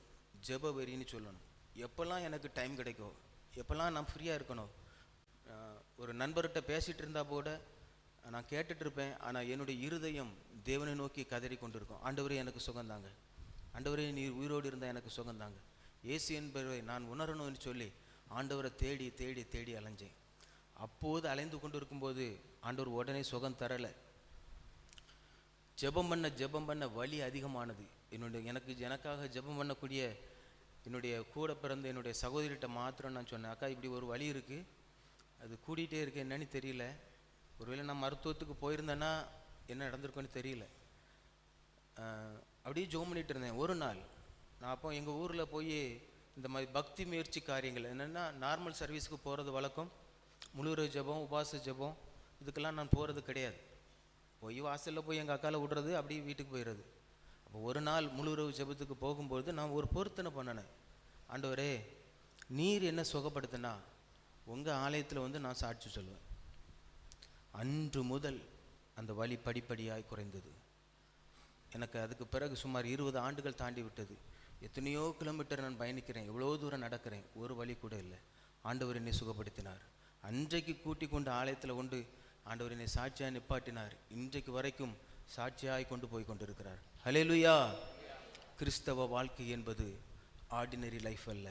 ஜெப வெறின்னு சொல்லணும். எப்போல்லாம் எனக்கு டைம் கிடைக்கும், எப்போல்லாம் நான் ஃப்ரீயாக இருக்கணும், ஒரு நண்பர்கிட்ட பேசிகிட்டு இருந்தால் கூட நான் கேட்டுட்டு இருப்பேன். ஆனால் என்னுடைய இருதயம் தேவனை நோக்கி கதறி கொண்டு இருக்கும். ஆண்டவரே எனக்கு சுகந்தாங்க, ஆண்டவரே நீர் உயிரோடு இருந்தால் எனக்கு சுகந்தாங்க, இயேசு என்பவரை நான் உணரணும்னு சொல்லி ஆண்டவரை தேடி தேடி தேடி அலைஞ்சேன். அப்போது அலைந்து கொண்டு இருக்கும்போது ஆண்டவர் உடனே சுகம் தரலை. ஜெபம் பண்ண வலி அதிகமானது. எனக்காக ஜெபம் பண்ணக்கூடிய என்னுடைய கூட பிறந்த என்னுடைய சகோதரிகிட்ட மாத்திரம் நான் சொன்னேன், அக்கா இப்படி ஒரு வலி இருக்குது, அது கூட்டிகிட்டே இருக்கு, என்னன்னு தெரியல, ஒருவேளை நான் மருத்துவத்துக்கு போயிருந்தேன்னா என்ன நடந்திருக்குன்னு தெரியல. அப்படியே ஜெபம் பண்ணிட்டு இருந்தேன். ஒரு நாள் நான் அப்போ எங்கள் ஊரில் போய் இந்த மாதிரி பக்தி முயற்சி காரியங்கள் என்னென்னா, நார்மல் சர்வீஸுக்கு போகிறது வழக்கம், முழுரவு ஜெபம் உபாச ஜெபம் இதுக்கெல்லாம் நான் போகிறது கிடையாது. போய் வாசலில் போய் எங்கள் அக்காவில் விடுறது, அப்படியே வீட்டுக்கு போயிடுறது. அப்போ ஒரு நாள் முழுரவு ஜெபத்துக்கு போகும்போது நான் ஒரு பொருத்தனை பண்ணினேன், ஆண்டவரே நீர் என்ன சுகப்படுத்தினா உங்கள் ஆலயத்தில் நான் சாட்சி சொல்லுவேன். அன்று முதல் அந்த வலி படிப்படியாய் குறைந்தது. எனக்கு அதுக்கு பிறகு சுமார் 20 ஆண்டுகள் தாண்டி விட்டது. எத்தனையோ கிலோமீட்டர் நான் பயணிக்கிறேன், எவ்வளோ தூரம் நடக்கிறேன், ஒரு வலி கூட இல்லை. ஆண்டவர் என்னை சுகப்படுத்தினார். அன்றைக்கு கூட்டி கொண்டு ஆலயத்தில் கொண்டு ஆண்டவர் என்னை சாட்சியாக நிப்பாட்டினார். இன்றைக்கு வரைக்கும் சாட்சியாய் கொண்டு போய் கொண்டிருக்கிறார். ஹல்லேலூயா. கிறிஸ்தவ வாழ்க்கை என்பது ஆர்டினரி லைஃப் அல்ல.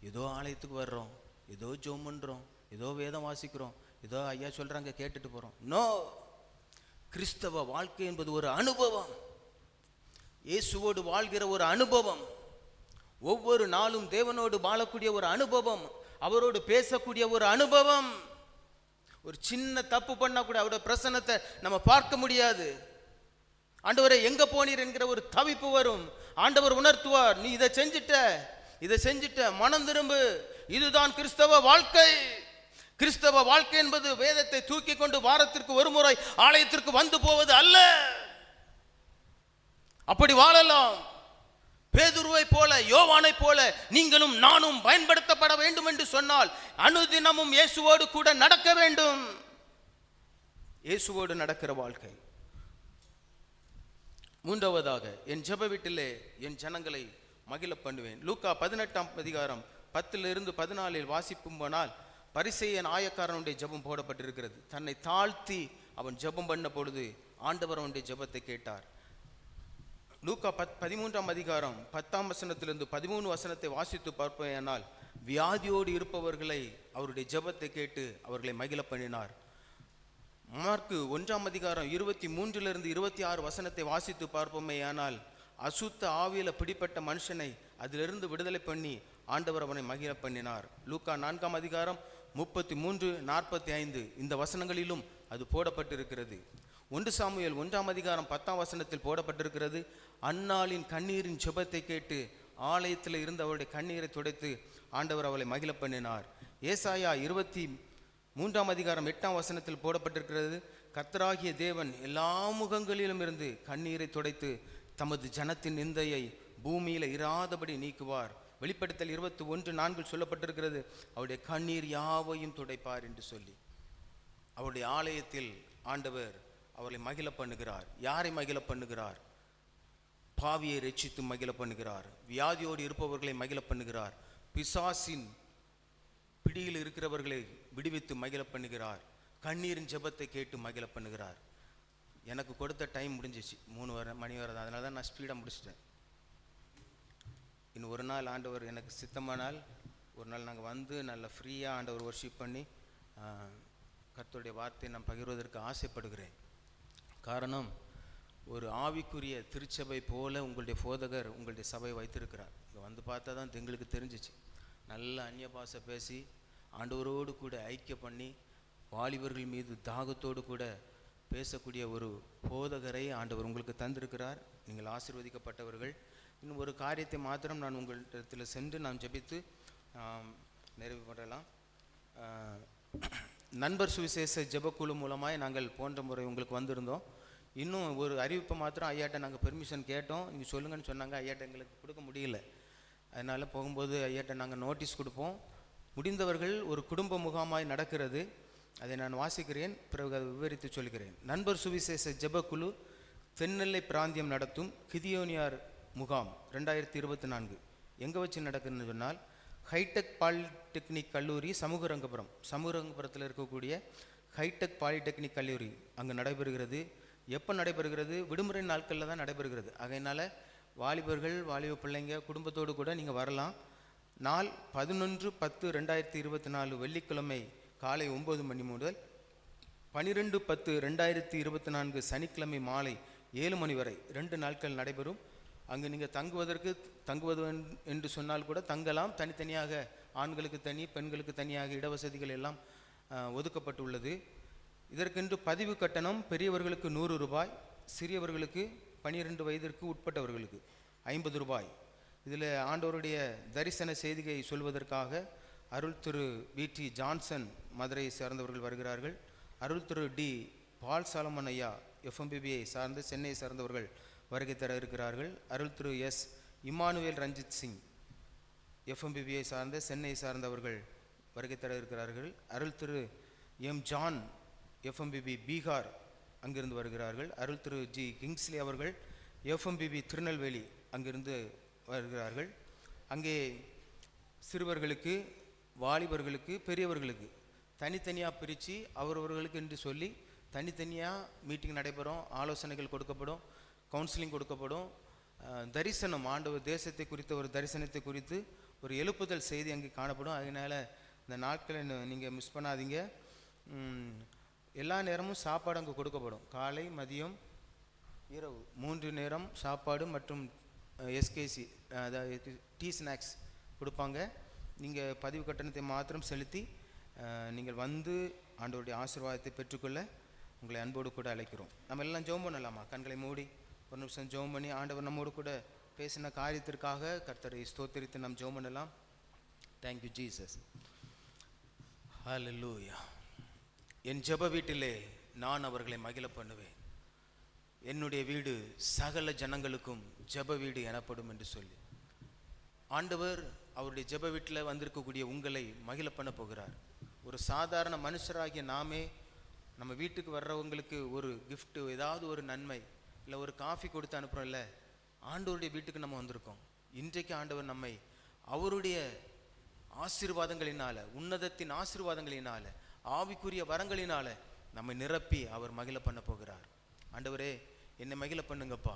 ஏதோ ஆலயத்துக்கு வர்றோம், ஏதோ ஜெபம் பண்ணுறோம், ஏதோ வேதம் வாசிக்கிறோம், ஏதோ ஐயா சொல்கிறாங்க கேட்டுட்டு போகிறோம். நோ, கிறிஸ்தவ வாழ்க்கை என்பது ஒரு அனுபவம். இயேசுவோடு வாழ்கிற ஒரு அனுபவம், ஒவ்வொரு நாளும் தேவனோடு வாழக்கூடிய ஒரு அனுபவம், அவரோடு பேசக்கூடிய ஒரு அனுபவம். ஒரு சின்ன தப்பு பண்ணா கூட அவருடைய பிரசன்னத்தை நம்ம பார்க்க முடியாது. ஆண்டவரே எங்க போனீர் என்கிற ஒரு தவிப்பு வரும். ஆண்டவர் உணர்த்துவார், நீ இதை செஞ்சிட்ட, மனம் திரும்பு. இதுதான் கிறிஸ்தவ வாழ்க்கை. கிறிஸ்தவ வாழ்க்கை என்பது வேதத்தை தூக்கி கொண்டு வாரத்திற்கு ஒரு முறை ஆலயத்திற்கு வந்து போவது அல்ல. அப்படி வாழலாம். பேதுருவை போல, யோவானை போல நீங்களும் நானும் பயன்படுத்தப்பட வேண்டும் என்று சொன்னால் அனுதினமும் இயேசுவோடு கூட நடக்க வேண்டும். இயேசுவோடு நடக்கிற வாழ்க்கை. மூன்றாவதாக, என் ஜெப வீட்டிலே என் ஜனங்களை மகிழ பண்ணுவேன். லூக்கா 18ஆம் அதிகாரம் 10-14 வாசிப்பும் போனால், பரிசேயன் ஆயக்காரனுடைய ஜெபம் போடப்பட்டிருக்கிறது. தன்னை தாழ்த்தி அவன் ஜெபம் பண்ண பொழுது ஆண்டவர் அவனுடைய ஜெபத்தை கேட்டார். லூக்கா 13ஆம் அதிகாரம் 10ஆம் வசனத்திலிருந்து 13 வசனத்தை வாசித்து பார்ப்பேனால், வியாதியோடு இருப்பவர்களை அவருடைய ஜெபத்தை கேட்டு அவர்களை மகிழ பண்ணினார். மார்க்கு 1ஆம் அதிகாரம் 23 26 வசனத்தை வாசித்து பார்ப்போமேயானால், அசுத்த ஆவியில பிடிப்பட்ட மனுஷனை அதிலிருந்து விடுதலை பண்ணி ஆண்டவர் அவனை மகிழ பண்ணினார். லூக்கா 4ஆம் அதிகாரம் 33-45 இந்த வசனங்களிலும் அது போடப்பட்டிருக்கிறது. 1 சாமுவேல் 1ஆம் அதிகாரம் 10ஆம் வசனத்தில் போடப்பட்டிருக்கிறது, அன்னாளின் கண்ணீரின் ஜெபத்தை கேட்டு ஆலயத்தில் இருந்து அவருடைய கண்ணீரை துடைத்து ஆண்டவர் அவளை மகிழ பண்ணினார். ஏசாயா 23ஆம் அதிகாரம் 8ஆம் வசனத்தில் போடப்பட்டிருக்கிறது, கர்த்தராகிய தேவன் எல்லா முகங்களிலும் இருந்து கண்ணீரை துடைத்து தமது ஜனத்தின் நிந்தையை பூமியில இராதபடி நீக்குவார். வெளிப்படுத்தல் 21:4 சொல்லப்பட்டிருக்கிறது, அவருடைய கண்ணீர் யாவையும் துடைப்பார் என்று சொல்லி. அவருடைய ஆலயத்தில் ஆண்டவர் அவர்களை மகிழ பண்ணுகிறார். யாரை மகிழ பண்ணுகிறார்? பாவியை ரட்சித்து மகிழ பண்ணுகிறார். வியாதியோடு இருப்பவர்களை மகிழ பண்ணுகிறார். பிசாசின் பிடியில் இருக்கிறவர்களை விடுவித்து மகிழ பண்ணுகிறார். கண்ணீரின் ஜெபத்தை கேட்டு மகிழ பண்ணுகிறார். எனக்கு கொடுத்த டைம் முடிஞ்சிச்சு, 3 மணி வரை. அதனால தான் நான் ஸ்பீடாக முடிச்சிட்டேன். இன்னும் ஒரு நாள் ஆண்டவர் எனக்கு சித்தமானால் ஒரு நாள் நாங்கள் வந்து நல்லா ஃப்ரீயாக ஆண்டவர் வர்ஷிப் பண்ணி கர்த்தருடைய வார்த்தையை நான் பகிர்வதற்கு ஆசைப்படுகிறேன். காரணம், ஒரு ஆவிக்குரிய திருச்சபை போல உங்களுடைய போதகர் உங்களுடைய சபை வைத்திருக்கிறார். இங்கே வந்து பார்த்தா தான் எங்களுக்கு தெரிஞ்சிச்சு. நல்ல அந்நிய பாஷை பேசி ஆண்டவரோடு கூட ஐக்கிய பண்ணி வாலிபர்கள் மீது தாகத்தோடு கூட பேசக்கூடிய ஒரு போதகரை ஆண்டவர் உங்களுக்கு தந்திருக்கிறார். நீங்கள் ஆசீர்வதிக்கப்பட்டவர்கள். இன்னும் ஒரு காரியத்தை மாத்திரம் நான் உங்களிடத்தில் சென்று நாம் ஜெபித்து நிறைவு பண்ணலாம். நண்பர் சுவிசேஷ ஜெபக்குழு மூலமாய் நாங்கள் போன்ற முறை உங்களுக்கு வந்திருந்தோம். இன்னும் ஒரு அறிவிப்பை மாத்திரம் ஐயாட்ட நாங்கள் பெர்மிஷன் கேட்டோம். நீங்கள் சொல்லுங்கன்னு சொன்னாங்க. ஐயாட்ட எங்களுக்கு கொடுக்க முடியல. அதனால் போகும்போது ஐயாட்ட நாங்கள் நோட்டீஸ் கொடுப்போம். முடிந்தவர்கள் ஒரு குடும்ப முகாமாய் நடக்கிறது. அதை நான் வாசிக்கிறேன், பிறகு அதை விவரித்து சொல்கிறேன். நண்பர் சுவிசேஷ ஜெபக்குழு தென்னெல்லை பிராந்தியம் நடத்தும் கிதியோனியார் முகாம் 2024 எங்கே வச்சு நடக்குதுன்னு சொன்னால் ஹைடெக் பாலிடெக்னிக் கல்லூரி சமூகரங்கபுரத்தில் இருக்கக்கூடிய ஹைடெக் பாலிடெக்னிக் கல்லூரி அங்கே நடைபெறுகிறது. எப்போ நடைபெறுகிறது? விடுமுறை நாட்களில் தான் நடைபெறுகிறது. அதனால் வாலிப பிள்ளைங்க குடும்பத்தோடு கூட நீங்கள் வரலாம். நாள் 11/10/2024 வெள்ளிக்கிழமை காலை 9 மணி முதல் 12/10/2024 சனிக்கிழமை மாலை 7 மணி வரை 2 நாட்கள் நடைபெறும். அங்கு நீங்கள் தங்குவது என்று சொன்னால் கூட தங்கலாம். தனித்தனியாக ஆண்களுக்கு தனி, பெண்களுக்கு தனியாக இடவசதிகள் எல்லாம் ஒதுக்கப்பட்டுள்ளது. இதற்கென்று பதிவு கட்டணம் பெரியவர்களுக்கு 100 ரூபாய், சிறியவர்களுக்கு 12 வயதிற்கு உட்பட்டவர்களுக்கு 50 ரூபாய். இதில் ஆண்டவருடைய தரிசன செய்தியை சொல்வதற்காக அருள் திரு வி.டி. ஜான்சன் மதுரையை சார்ந்தவர்கள் வருகிறார்கள். அருள் திரு டி. பால் சாலமன் ஐயா FMBBயை சார்ந்து சென்னையை சார்ந்தவர்கள் வருகை தர இருக்கிறார்கள். அருள் திரு எஸ். இமானுவேல் ரஞ்சித் சிங் FMBBயை சார்ந்த சென்னையை சார்ந்தவர்கள் வருகை தர இருக்கிறார்கள். Arul Thiru M. John FMBB Bihar அங்கிருந்து வருகிறார்கள். அருள் திரு ஜி. கிங்ஸ்லி அவர்கள் FMBB திருநெல்வேலி அங்கிருந்து வருகிறார்கள். அங்கே சிறுவர்களுக்கு, வாலிபர்களுக்கு, பெரியவர்களுக்கு தனித்தனியாக பிரித்து அவரவர்களுக்கு என்று சொல்லி தனித்தனியாக மீட்டிங் நடைபெறும். ஆலோசனைகள் கொடுக்கப்படும், கவுன்சிலிங் கொடுக்கப்படும். தரிசனம், ஆண்டவர் தேசத்தை குறித்த ஒரு தரிசனத்தை குறித்து ஒரு எழுப்புதல் செய்தி அங்கே காணப்படும். அதனால் இந்த நாட்களை நீங்கள் மிஸ் பண்ணாதீங்க. எல்லா நேரமும் சாப்பாடு அங்கே கொடுக்கப்படும். காலை, மதியம், இரவு 3 நேரம் சாப்பாடு மற்றும் SKC அதாவது டீ ஸ்நாக்ஸ் கொடுப்பாங்க. நீங்கள் பதிவு கட்டணத்தை மாத்திரம் செலுத்தி நீங்கள் வந்து ஆண்டவருடைய ஆசீர்வாதத்தை பெற்றுக்கொள்ள உங்களை அன்போடு கூட அழைக்கிறோம். நம்ம எல்லாம் ஜெபம் பண்ணலாமா? கண்களை மூடி ஒரு நிமிஷம் ஜெபம் பண்ணி ஆண்டவர் நம்மோடு கூட பேசின காரியத்திற்காக கர்த்தரை ஸ்தோத்திரித்து நாம் ஜெபம் பண்ணலாம். Thank you Jesus. ஹல்லேலூயா. என் ஜெப வீட்டிலே நான் அவர்களை மகிழ பண்ணுவேன். என்னுடைய வீடு சகல ஜனங்களுக்கும் ஜெப வீடு எனப்படும் என்று சொல்லி ஆண்டவர் அவருடைய ஜெப வீட்டில் வந்திருக்கக்கூடிய உங்களை மகிழ பண்ண போகிறார். ஒரு சாதாரண மனுஷராகிய நாமே நம்ம வீட்டுக்கு வர்றவங்களுக்கு ஒரு கிஃப்ட்டு, ஏதாவது ஒரு நன்மை, இல்லை ஒரு காஃபி கொடுத்து அனுப்புகிறோம். இல்லை, ஆண்டவருடைய வீட்டுக்கு நம்ம வந்திருக்கோம். இன்றைக்கு ஆண்டவர் நம்மை அவருடைய ஆசீர்வாதங்களினால, உன்னதத்தின் ஆசீர்வாதங்களினால, ஆவிக்குரிய வரங்களினால நம்மை நிரப்பி அவர் மகிழ பண்ண போகிறார். ஆண்டவரே, என்னை மகிழ பண்ணுங்கப்பா,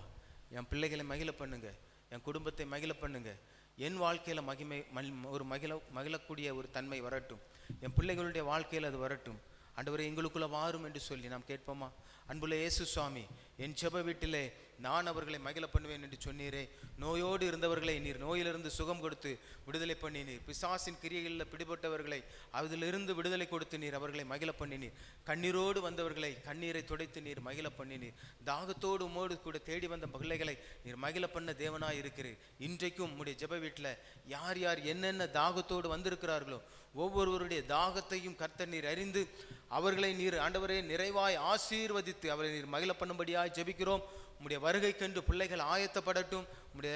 என் பிள்ளைகளை மகிழ பண்ணுங்க, என் குடும்பத்தை மகிழ பண்ணுங்க, என் வாழ்க்கையில் மகிழக்கூடிய ஒரு தன்மை வரட்டும், என் பிள்ளைகளுடைய வாழ்க்கையில் அது வரட்டும். ஆண்டவரே, எங்களுக்குள்ள வாரும் என்று சொல்லி நாம் கேட்போமா? அன்புள்ள இயேசு சுவாமி, என் ஜெப வீட்டிலே நான் அவர்களை மகிழ பண்ணுவேன் என்று சொன்னீரே. நோயோடு இருந்தவர்களை நீர் நோயிலிருந்து சுகம் கொடுத்து விடுதலை பண்ணினீர். பிசாசின் கிரியைகளில் பிடிபட்டவர்களை அதிலிருந்து விடுதலை கொடுத்து நீர் அவர்களை மகிழ பண்ணினீர். கண்ணீரோடு வந்தவர்களை கண்ணீரை துடைத்து நீர் மகிழ பண்ணினீர். தாகத்தோடு உமோடு கூட தேடி வந்த பிள்ளைகளை நீர் மகிழ பண்ண தேவனாய் இருக்கிறீர். இன்றைக்கும் உம்முடைய ஜெப வீட்டில் யார் யார் என்னென்ன தாகத்தோடு வந்திருக்கிறார்களோ ஒவ்வொருவருடைய தாகத்தையும் கர்த்தர் நீர் அறிந்து அவர்களை நீர் ஆண்டவரே நிறைவாய் ஆசீர்வதித்து அவரை நீர் மகிழ பண்ணும்படியாய் ஜெபிக்கிறோம். உம்முடைய வருகைக்கென்று பிள்ளைகள் ஆயத்தப்படட்டும். உம்முடைய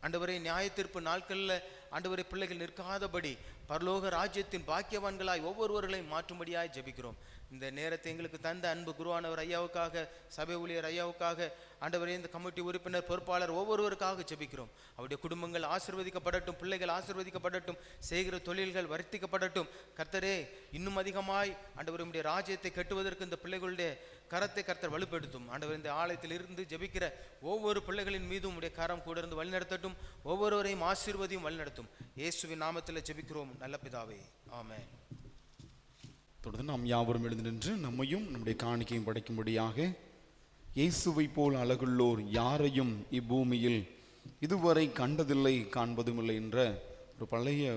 ஆண்டவரே நியாயத்தீர்ப்பு நாட்களில் ஆண்டவரே பிள்ளைகள் நிற்காதபடி பரலோக ராஜ்யத்தின் பாக்கியவான்களாய் ஒவ்வொருவர்களையும் மாற்றும்படியாய் ஜெபிக்கிறோம். இந்த நேரத்தை எங்களுக்கு தந்த அன்பு குருவானவர் ஐயாவுக்காக, சபை ஊழியர் ஐயாவுக்காக, ஆண்டவரே இந்த கமிட்டி உறுப்பினர் பொறுப்பாளர் ஒவ்வொருவருக்காக ஜெபிக்கிறோம். அவருடைய குடும்பங்கள் ஆசீர்வதிக்கப்படட்டும், பிள்ளைகள் ஆசீர்வதிக்கப்படட்டும், செய்கிற தொழில்கள் வர்த்திக்கப்படட்டும். கர்த்தரே, இன்னும் அதிகமாய் ஆண்டவர் உம்முடைய ராஜ்யத்தை கட்டுவதற்கு இந்த பிள்ளைகளுடைய கரத்தை கர்த்தர் வலுப்படுத்தும். ஆண்டவர் இந்த ஆலயத்தில் இருந்து ஜெபிக்கிற ஒவ்வொரு பிள்ளைகளின் மீதும் உம்முடைய கரம் கூட இருந்து வழிநடத்தட்டும். ஒவ்வொருவரையும் ஆசீர்வதியும் வழிநடத்தும். இயேசுவின் நாமத்தில் ஜெபிக்கிறோம் நல்ல பிதாவே, ஆமென். தொடர்ந்து நாம் யாவரும் எழுந்து நின்று நம்மையும் நம்முடைய காணிக்கையும் படைக்கும்படியாக இயேசுவை போல் அழகுள்ளோர் யாரையும் இப்பூமியில் இதுவரை கண்டதில்லை காண்பதுமில்லை என்ற ஒரு பழைய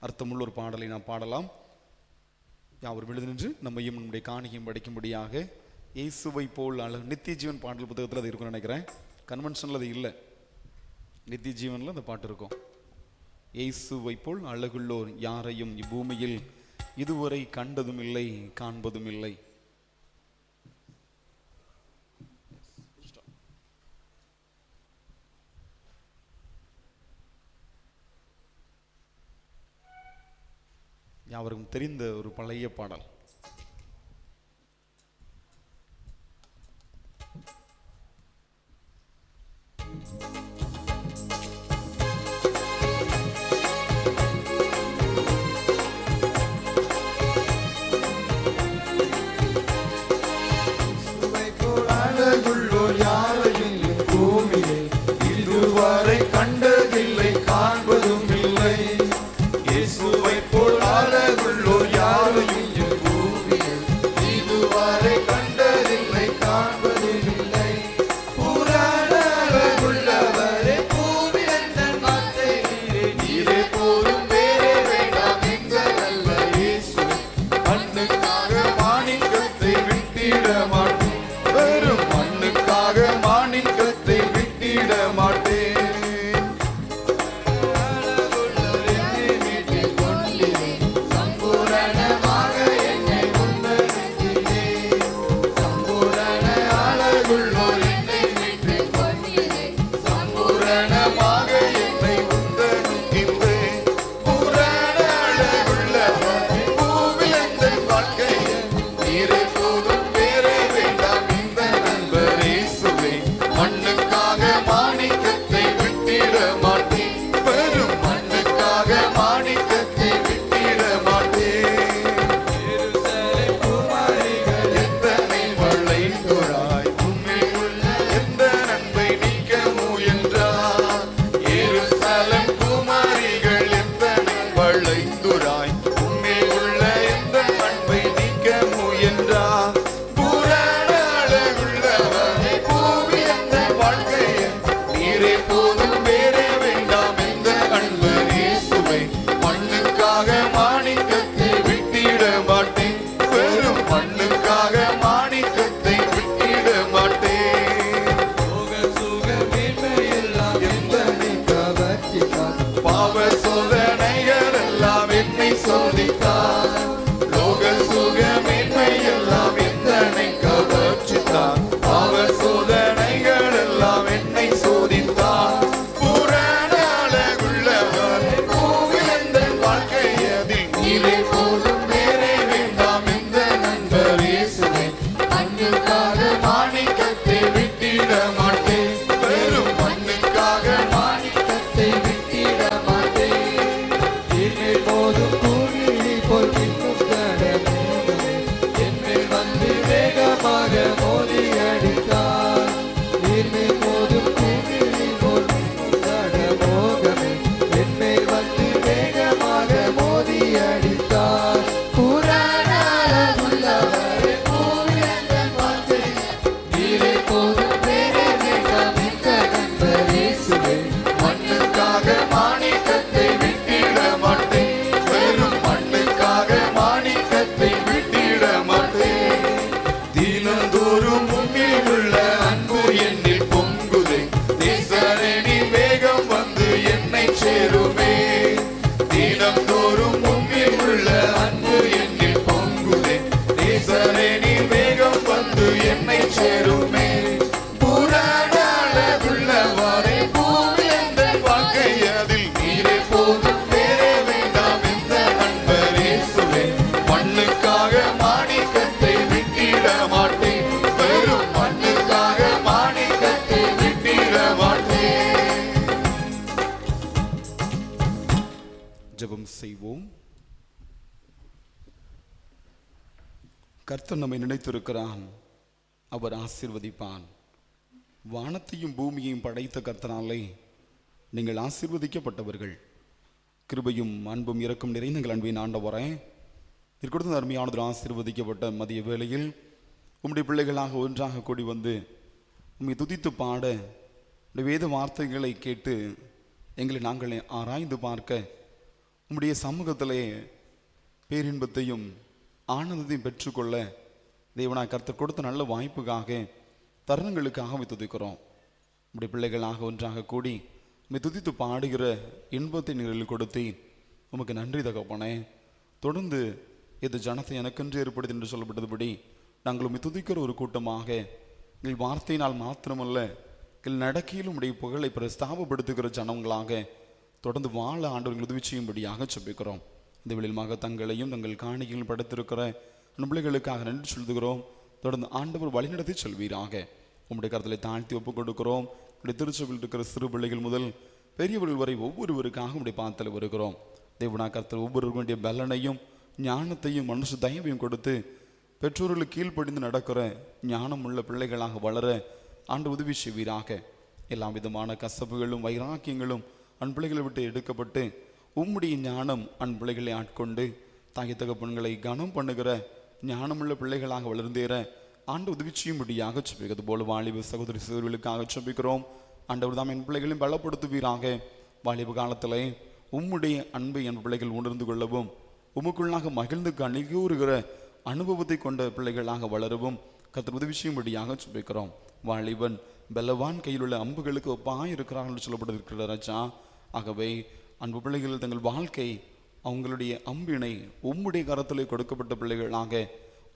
அர்த்தமுள்ள ஒரு பாடலை நாம் பாடலாம். யாவரும் எழுந்து நின்று நம்மையும் நம்முடைய காணிக்கையும் படைக்கும்படியாக இயேசுவை போல் நித்திய ஜீவன் பாடல் புத்தகத்தில் அது இருக்கும்னு நினைக்கிறேன். கன்வென்ஷனில் அது இல்லை, நித்திய ஜீவனில் அந்த பாட்டு இருக்கும். இயேசுவை போல் அழகுள்ளோர் யாரையும் இப்பூமியில் இதுவரை கண்டதும் இல்லை காண்பதும் இல்லை. யாவருக்கும் தெரிந்த ஒரு பழைய பாடல். அடித்தார். லோக சுக மேன்மை எல்லாம் எந்தனை கவர்ச்சித்தார். அவர் சோதனைகள் எல்லாம் என்னை சோதித்தார். பூரண அழகுள்ளவர் பூவிழந்த வாழ்க்கை அதில் நீரே போதும் வேறே வேண்டாம் எந்த நண்பர் இயேசுவே. மண்ணுக்காக மாணிக்கத்தை விட்டிட மாட்டேன். வெறும் மண்ணுக்காக மாணிக்கத்தை விட்டிட மாட்டேன். என்னை போதும் கூலி போல் பின்னும் கடமோகமே என்னை வந்து வேகமாக மோதி அடித்தார். என்னை போதும் கூலி போல் பின்னும் கடமோகமே என்னை வந்து வேகமாக மோதி அடித்தார். புராண உள்ளவரே பூவிழந்த வார்த்தை நீரே போதும் வேறே வேண்டாம் எந்த நண்பர் இயேசுவே. மண்ணுக்காக மாணிக்கத்தை விட்டிட மாட்டேன். வெறும் மண்ணுக்காக மாணிக்கத்தை விட்டிட மாட்டேன். தினந்தோறும் உம்மில் உள்ள அன்பு என்னில் பொங்குதே. நேசரணி வேகம் வந்து என்னை சேருமே. தினந்தோறும் உம்மில் உள்ள அன்பு என்னில் பொங்குதே. நேசரணி வேகம் வந்து என்னை சேருமே. புராண அழகுள்ளவரே பூவிழந்த வாழ்க்கை அதில் நீரே போதும் வேறே வேண்டாம் எந்த நண்பர் இயேசுவே. மண்ணுக்காக மாணிக்கத்தை விட்டிட மாட்டேன். வெறும் மண்ணுக்காக மாணிக்கத்தை விட்டிட மாட்டேன். ஜெபம் செய்வோம். கர்த்தர் நம்மை நினைத்திருக்கிறான், அவர் ஆசீர்வதிப்பான். வானத்தையும் பூமியையும் படைத்த கர்த்தனாலே நீங்கள் ஆசீர்வதிக்கப்பட்டவர்கள். கிருபையும் அன்பும் இரக்கம் நிறைந்த எங்கள் அன்பின் ஆண்டவரே, நீர் கொடுத்த அருமையானது ஆசீர்வதிக்கப்பட்ட மதிய வேளையில் உம்முடைய பிள்ளைகளாக ஒன்றாக கூடி வந்து உம்மை துதித்து பாட உம்முடைய வேத வார்த்தைகளை கேட்டு எங்களை நாங்கள் ஆராய்ந்து பார்க்க உம்முடைய சமூகத்திலே பேரின்பத்தையும் ஆனந்தத்தையும் பெற்றுக்கொள்ள தேவனாய் கர்த்தர் கொடுத்த நல்ல வாய்ப்புக்காக தருணங்களுக்காக துதிக்கிறோம். உம்முடைய பிள்ளைகளாக ஒன்றாக கூடி உம்மை துதித்து பாடுகிற இன்பத்தை நீரில் கொடுத்து உமக்கு நன்றி தகப்பனே. தொடர்ந்து இது ஜனத்தை எனக்கென்று ஏற்படுது என்று சொல்லப்பட்டதுபடி நாங்கள் உம்மை துதிக்கிற ஒரு கூட்டமாக எங்கள் வார்த்தையினால் மாத்திரமல்ல எங்கள் நடக்கையில் உம்முடைய புகழை பிரஸ்தாபப்படுத்துகிற ஜனங்களாக தொடர்ந்து வாழ ஆண்டவர்கள் உதவி செய்யும்படியாக செபிக்கிறோம். இந்த வெளியிலுமாக தங்களையும் தங்கள் காணிக்கையும் படுத்திருக்கிற பிள்ளைகளுக்காக நன்றி சொல்லுகிறோம். தொடர்ந்து ஆண்டவர் வழிநடத்தி செல்வீராக உம்முடைய கருத்தலை தாழ்த்தி ஒப்புக் கொடுக்கிறோம். உடைய திருச்சபையில் இருக்கிற சிறு பிள்ளைகள் முதல் பெரியவர்கள் வரை ஒவ்வொருவருக்காக உடைய பாதத்தில் வருகிறோம். தேவனா கர்த்தர் ஒவ்வொருவருடைய பலனையும் ஞானத்தையும் மனுஷ தயவையும் கொடுத்து பெற்றோர்களுக்கு கீழ்ப்படிந்து நடக்கிற ஞானம் உள்ள பிள்ளைகளாக வளர ஆண்டு உதவி செய்வீராக. எல்லா விதமான கசப்புகளும் வைராக்கியங்களும் அன் பிள்ளைகளை விட்டு எடுக்கப்பட்டு உம்முடைய ஞானம் அன் பிள்ளைகளை ஆட்கொண்டு தாய் தகப்பன்களை கனம் பண்ணுகிற ஞானமுள்ள பிள்ளைகளாக வளர்ந்தேற ஆண்டு உதவி செய்யும்படியாக செபிக்கிறது போல வாலிப சகோதரி சகோதரிகளுக்காக செபிக்கிறோம். ஆண்டவர் தாம் என் பிள்ளைகளையும் பலப்படுத்துவீராக. வாலிப காலத்திலே உம்முடைய அன்பை என் பிள்ளைகள் உணர்ந்து கொள்ளவும் உமக்குள்ளாக மகிழ்ந்து கணிகூறுகிற அனுபவத்தை கொண்ட பிள்ளைகளாக வளரவும் கர்த்தர் உதவி செய்யும்படியாக செபிக்கிறோம். வாலிபன் பலவான் கையில் உள்ள அம்புகளுக்கு ஒப்பாய் இருக்கிறார்கள் என்று சொல்லப்பட்டிருக்கிற ராஜா. ஆகவே அன்பு பிள்ளைகள் தங்கள் வாழ்க்கை அவங்களுடைய அம்பினை உம்முடைய கரத்திலே கொடுக்கப்பட்ட பிள்ளைகளாக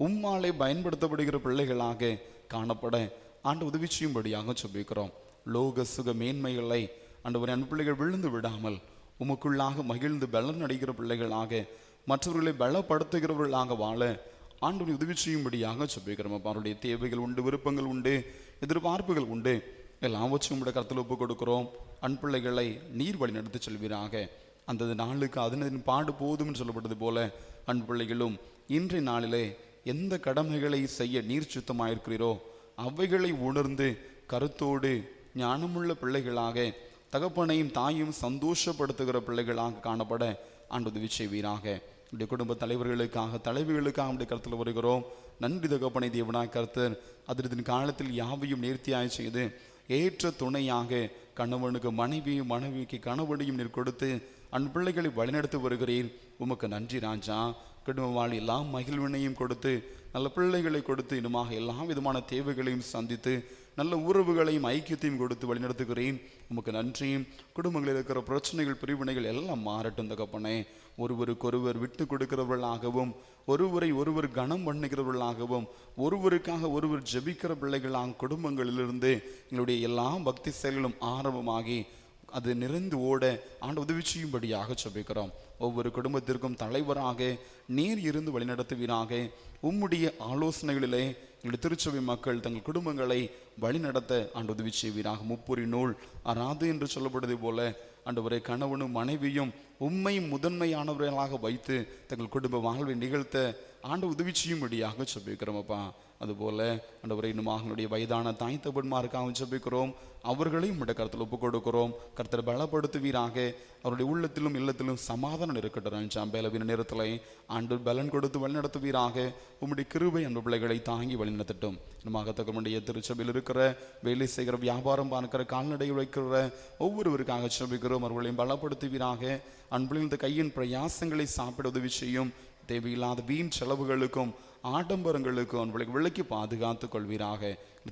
உம்மாலே பயன்படுத்தப்படுகிற பிள்ளைகளாக காணப்பட ஆண்டு உதவி செய்யும்படியாக செபிக்கிறோம். லோக சுக மேன்மைகளை ஆண்டவரே அன்பு பிள்ளைகள் விழுந்து விடாமல் உமக்குள்ளாக மகிழ்ந்து பலன் அடைகிற பிள்ளைகளாக மற்றவர்களை பலப்படுத்துகிறவர்களாக வாழ ஆண்டவரை உதவி செய்யும்படியாக செபிக்கிறோம். அவருடைய தேவைகள் உண்டு, விருப்பங்கள் உண்டு, எதிர்பார்ப்புகள் உண்டு, எல்லாவற்றையும் உங்களுடைய கருத்தில் ஒப்புக் கொடுக்கிறோம். அன் பிள்ளைகளை நீர் வழி நடத்தி செல்வீராக. அந்த நாளுக்கு அதனின் பாடு போதும் என்று சொல்லப்பட்டது போல அன் பிள்ளைகளும் இன்றைய நாளிலே எந்த கடமைகளை செய்ய நீர் சுத்தமாயிருக்கிறீரோ அவைகளை உணர்ந்து கருத்தோடு ஞானமுள்ள பிள்ளைகளாக தகப்பனையும் தாயும் சந்தோஷப்படுத்துகிற பிள்ளைகளாக காணப்பட ஆண்டு உதவி செய்வீராக. நம்முடைய குடும்ப தலைவர்களுக்காக தலைவிகளுக்காக நம்முடைய கருத்தில் வருகிறோம். நன்றி தகப்பனை தேவனாய் கர்த்தர் அதிர்தின் காலத்தில் யாவையும் நேர்த்தியாய் செய்து ஏற்ற துணையாக கணவனுக்கு மனைவியும் மனைவிக்கு கணவனையும் நீர் கொடுத்து அன் பிள்ளைகளை வழிநடத்தி வருகிறீர். உமக்கு நன்றி ராஜா. குடும்ப வாழ் எல்லாம் மகிழ்வினையும் கொடுத்து நல்ல பிள்ளைகளை கொடுத்து இன்னுமாக எல்லா விதமான தேவைகளையும் சந்தித்து நல்ல உறவுகளையும் ஐக்கியத்தையும் கொடுத்து வழிநடத்துகிறேன். உமக்கு நன்றி. குடும்பங்களில் இருக்கிற பிரச்சனைகள், பிரிவினைகள் எல்லாம் மாறட்டும் தகப்பனே. ஒருவருக்கொருவர் விட்டு கொடுக்கிறவர்களாகவும், ஒருவரை ஒருவர் கனம் பண்ணுகிறவர்களாகவும், ஒருவருக்காக ஒருவர் ஜெபிக்கிற பிள்ளைகளாக குடும்பங்களிலிருந்து எங்களுடைய எல்லா பக்தி செயல்களும் ஆரம்பமாகி அது நிறைந்து ஓட ஆண்டு உதவி செய்யும்படியாக ஜெபிக்கிறோம். ஒவ்வொரு குடும்பத்திற்கும் தலைவராக நீர் இருந்து வழிநடத்துவீராக. உம்முடைய ஆலோசனைகளிலே எங்களுடைய திருச்சபை மக்கள் தங்கள் குடும்பங்களை வழிநடத்த ஆண்டு உதவி செய்வீராக. முப்புரி நூல் அராது என்று சொல்லப்படுவது போல ஆண்டவரே, கணவனும் மனைவியும் உண்மை முதன்மையானவர்களாக வைத்து தங்கள் குடும்ப வாழ்வை நிகழ்த்த ஆண்டு உதவி செய்யும்படியாக ஜெபிக்கிறோம் அப்பா. அதுபோல ஆண்டவரே, இன்னும் அவங்களுடைய வயதான தாய் தகப்பன்மாருக்காக ஜெபிக்கிறோம். அவர்களையும் உம்முடைய கருத்தில் ஒப்புக் கொடுக்கிறோம். கர்த்தர் பலப்படுத்துவீராக. அவருடைய உள்ளத்திலும் இல்லத்திலும் சமாதானம் இருக்கட்டும். பலவீன நேரத்தில் ஆண்டு பலன் கொடுத்து வழிநடத்துவீராக. உம்முடைய கிருபை அன்பு பிள்ளைகளை தாங்கி வழிநடத்தட்டும். இன்னுமாக தகவனுடைய திருச்சபையில் இருக்கிற வேலை செய்கிற, வியாபாரம் பார்க்கிற, கால்நடை வைக்கிற ஒவ்வொருவருக்காக ஜெபிக்கிறோம். அவர்களையும் பலப்படுத்துவீராக. அன்பில் இந்த கையின் பிரயாசங்களை சாப்பிட உதவி செய்யும். தேவையில்லாத வீண் செலவுகளுக்கும் ஆடம்பரங்களுக்கும் அவர்களை விலக்கி பாதுகாத்துக் கொள்வீராக.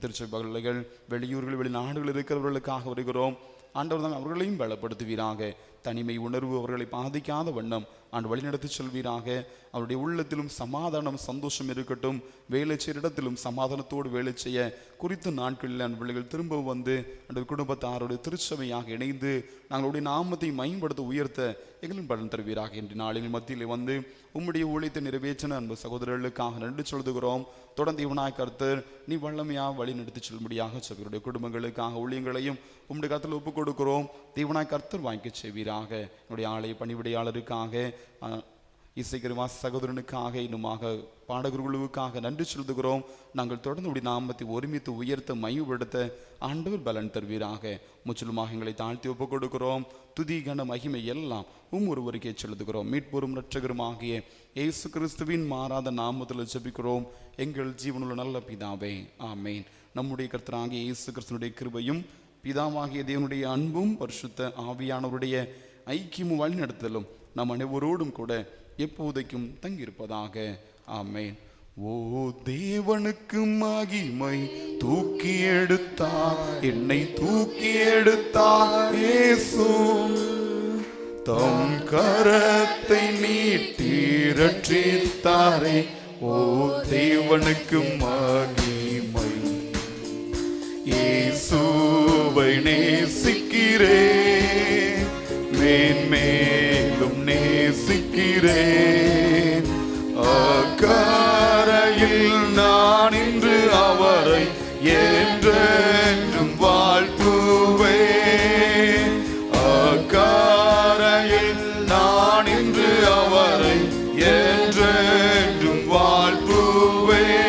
திருச்சபைகள் வெளியூர்கள், வெளிநாடுகள் இருக்கிறவர்களுக்காக வருகிறோம். ஆண்டவர் தான் அவர்களையும் பலப்படுத்துவீராக. தனிமை உணர்வு அவர்களை பாதிக்காத வண்ணம் ஆண்டு வழிநடத்தி செல்வீராக. அவருடைய உள்ளத்திலும் சமாதானம், சந்தோஷம் இருக்கட்டும். வேலை செய்ய இடத்திலும் சமாதானத்தோடு வேலை செய்ய குறித்த நாட்களில் அந்த பிள்ளைகள் திரும்ப வந்து அந்த குடும்பத்தாரோடு திருச்சபையாக இணைந்து நாங்களுடைய நாமத்தை மேம்படுத்த, உயர்த்த எங்களின் பலன் தருவீராக. இன்று நாளின் மத்தியில் வந்து உம்முடைய ஊழியத்தை நிறைவேற்றின அன்பு சகோதரர்களுக்காக நன்றி சொல்லுகிறோம். தொடர்ந்து இவனாய் கர்த்தர் நீ வல்லமையாக வழி நடத்தி செல்லும்படியாக சொல்லுடைய குடும்பங்களுக்காக ஊழியங்களையும் உம்முடைய கருத்தில் ஒப்புக் கொடுக்கிறோம். தேவனாய் கர்த்தர் வாங்கி செய்வீராக. என்னுடைய ஆலய பணிவிடையாளருக்காக, இசைக்கிரமா சகோதரனுக்காக, இன்னுமாக பாடகர்களுக்காக நன்றி செலுத்துகிறோம். நாங்கள் தொடர்ந்து உடைய நாமத்தை ஒருமித்து உயர்த்த, மையப்படுத்த ஆண்டவர் பலன் தருவீராக. முற்றிலுமாக எங்களை தாழ்த்தி ஒப்புக் கொடுக்கிறோம். துதி கன மகிமை எல்லாம் ஒருவருக்கே செலுத்துகிறோம். மீட்பெரும் இரட்சகருமாகிய இயேசு கிறிஸ்துவின் மாறாத நாமத்தில் ஜெபிக்கிறோம் எங்கள் ஜீவனுள்ள நல்ல பிதாவே, ஆமேன். நம்முடைய கர்த்தராகிய இயேசு கிறிஸ்துவினுடைய கிருபையும், பிதாவாகிய தேவனுடைய அன்பும், பரிசுத்த ஆவியானவருடைய ஐக்கியமும் வழிநடத்தலும் நம் அனைவரோடும் கூட எப்போதைக்கும் தங்கியிருப்பதாக. ஆமேன். ஓ தேவனுக்கு மகிமை, தூக்கி எடுத்தார் என்னை, தூக்கி எடுத்தார் இயேசு. தம் கரத்தை நீட்டி ரட்சித்தாரே. ஓ தேவனுக்கு மகிமை. இயேசுவை நேசிக்கிறேன், மேன்மேலும் நேசிக்கிறேன். அக்கரையில் நான் இன்று அவரை என்றென்றும் வாழ்த்துவேன். அக்கரையில் நான் இன்று அவரை என்றென்றும் வாழ்த்துவேன்.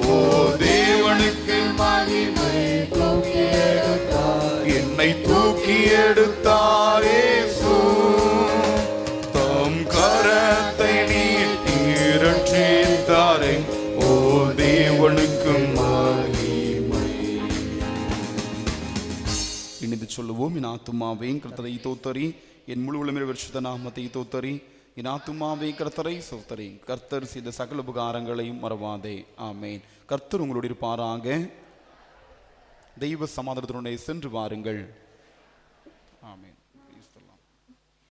ஓ தேவனுக்கு மகிமை, தூக்கி எடுத்தார் என்னை, தூக்கி எடுத்தார் இயேசு. தம் கரத்தை நீட்டி ரட்சித்தாரே. ஓ தேவனுக்கு மகிமை. இணைந்து சொல்லுவோம். என் ஆத்துமாவே கர்த்தரை தோத்தரி, என் முழு உளமே பரிசுத்த நாமத்தை தோத்தரி. என் ஆத்துமாவே கர்த்தரை சோத்தரி, கர்த்தர் செய்த சகல உபகாரங்களையும் மறவாதே. ஆமேன். கர்த்தர் உங்களோடு இருப்பாராக. தெய்வ சமாதானத்துடனே சென்று வாருங்கள். ஆமேன்.